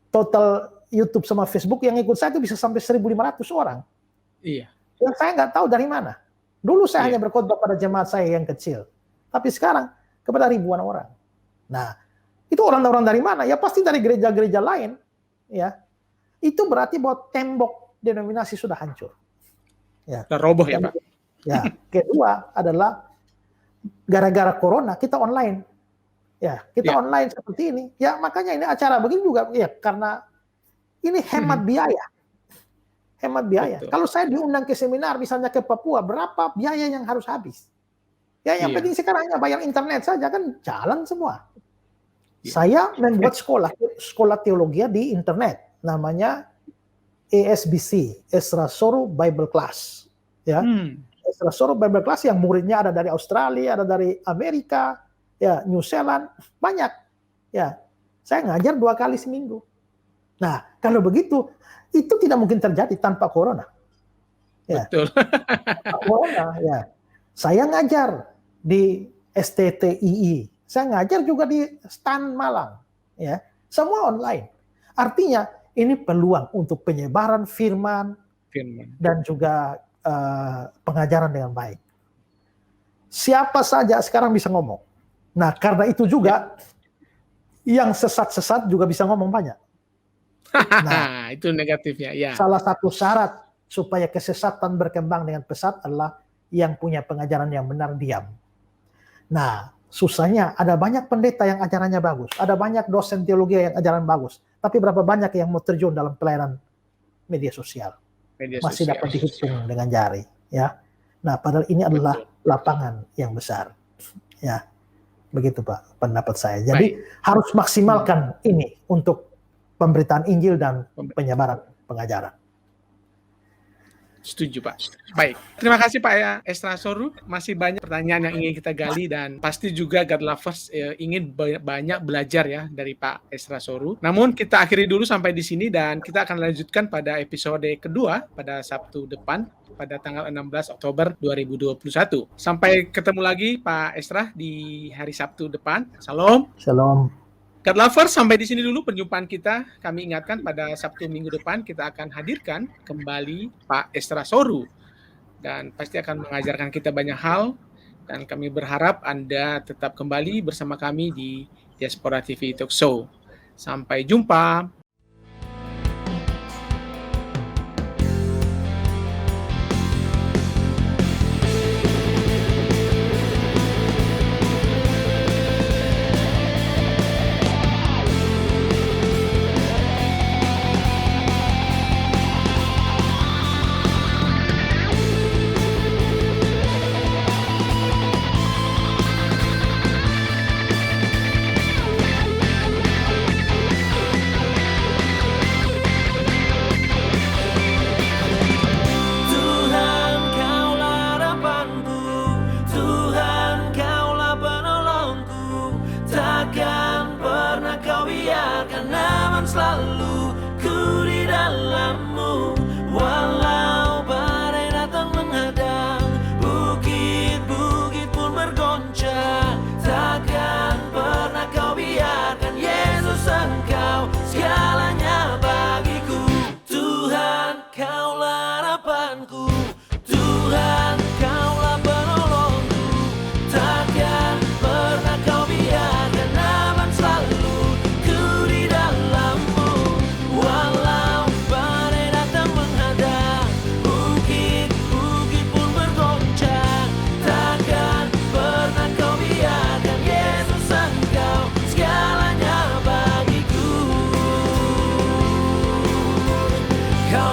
total YouTube sama Facebook yang ikut saya itu bisa sampai 1.500 orang. Yang saya nggak tahu dari mana. Dulu saya hanya berkhotbah pada jemaat saya yang kecil, tapi sekarang kepada ribuan orang. Nah, itu orang-orang dari mana? Ya pasti dari gereja-gereja lain. Ya, itu berarti bahwa tembok denominasi sudah hancur. Ya. Dan roboh ya Pak. Ya, kedua adalah gara-gara corona kita online. Ya, kita online seperti ini. Ya, makanya ini acara begini juga ya karena ini hemat biaya. Hemat biaya. Betul. Kalau saya diundang ke seminar misalnya ke Papua, berapa biaya yang harus habis? Ya, yang penting sekarang hanya bayar internet saja kan jalan semua. Saya membuat sekolah teologi di internet namanya ESBC, Ezra Sorrow Bible Class. Ya. Ezra Sorrow Bible Class yang muridnya ada dari Australia, ada dari Amerika, ya, New Zealand, banyak. Ya, saya ngajar 2 kali seminggu. Nah, kalau begitu, itu tidak mungkin terjadi tanpa corona. Ya. Betul. Corona, ya. Saya ngajar di STTII, saya ngajar juga di STAN Malang, ya. Semua online. Artinya ini peluang untuk penyebaran firman dan juga pengajaran dengan baik. Siapa saja sekarang bisa ngomong. Nah, karena itu juga yang sesat-sesat juga bisa ngomong banyak. Nah, itu negatifnya, ya. Salah satu syarat supaya kesesatan berkembang dengan pesat adalah yang punya pengajaran yang benar diam. Nah, susahnya ada banyak pendeta yang ajarannya bagus, ada banyak dosen teologi yang ajaran bagus, tapi berapa banyak yang mau terjun dalam pelayanan media sosial? Masih dapat dihitung dengan jari, ya. Nah, padahal ini adalah lapangan yang besar, ya. Begitu Pak pendapat saya. Jadi harus maksimalkan ini untuk pemberitaan Injil dan penyebaran pengajaran. Setuju Pak. Baik, terima kasih Pak Esra Soru. Masih banyak pertanyaan yang ingin kita gali dan pasti juga God Lovers ingin banyak belajar ya dari Pak Esra Soru. Namun kita akhiri dulu sampai di sini dan kita akan lanjutkan pada episode kedua pada Sabtu depan pada tanggal 16 Oktober 2021. Sampai ketemu lagi Pak Esra di hari Sabtu depan. Salam. Shalom. God Lovers, sampai di sini dulu perjumpaan kita. Kami ingatkan pada Sabtu minggu depan kita akan hadirkan kembali Pak Esra Soru. Dan pasti akan mengajarkan kita banyak hal. Dan kami berharap Anda tetap kembali bersama kami di Diaspora TV Talk Show. Sampai jumpa. Tuhan Kaulah harapanku, Tuhan Kaulah penolongku. Takkan pernah Kau biarkan aman selalu ku di dalam-Mu. Walau badai datang menghadang, bukit-bukit pun bergoncang, takkan pernah Kau biarkan Yesus Engkau segalanya bagiku. Tuhan Kaulah harapanku, Tuhan Kaulah penolongku. Takkan pernah Kau biarkan aman selalu ku di dalam-Mu. Walau badai datang menghadang, bukit-bukit pun bergoncang, takkan pernah Kau biarkan Yesus Engkau segalanya bagiku. Kau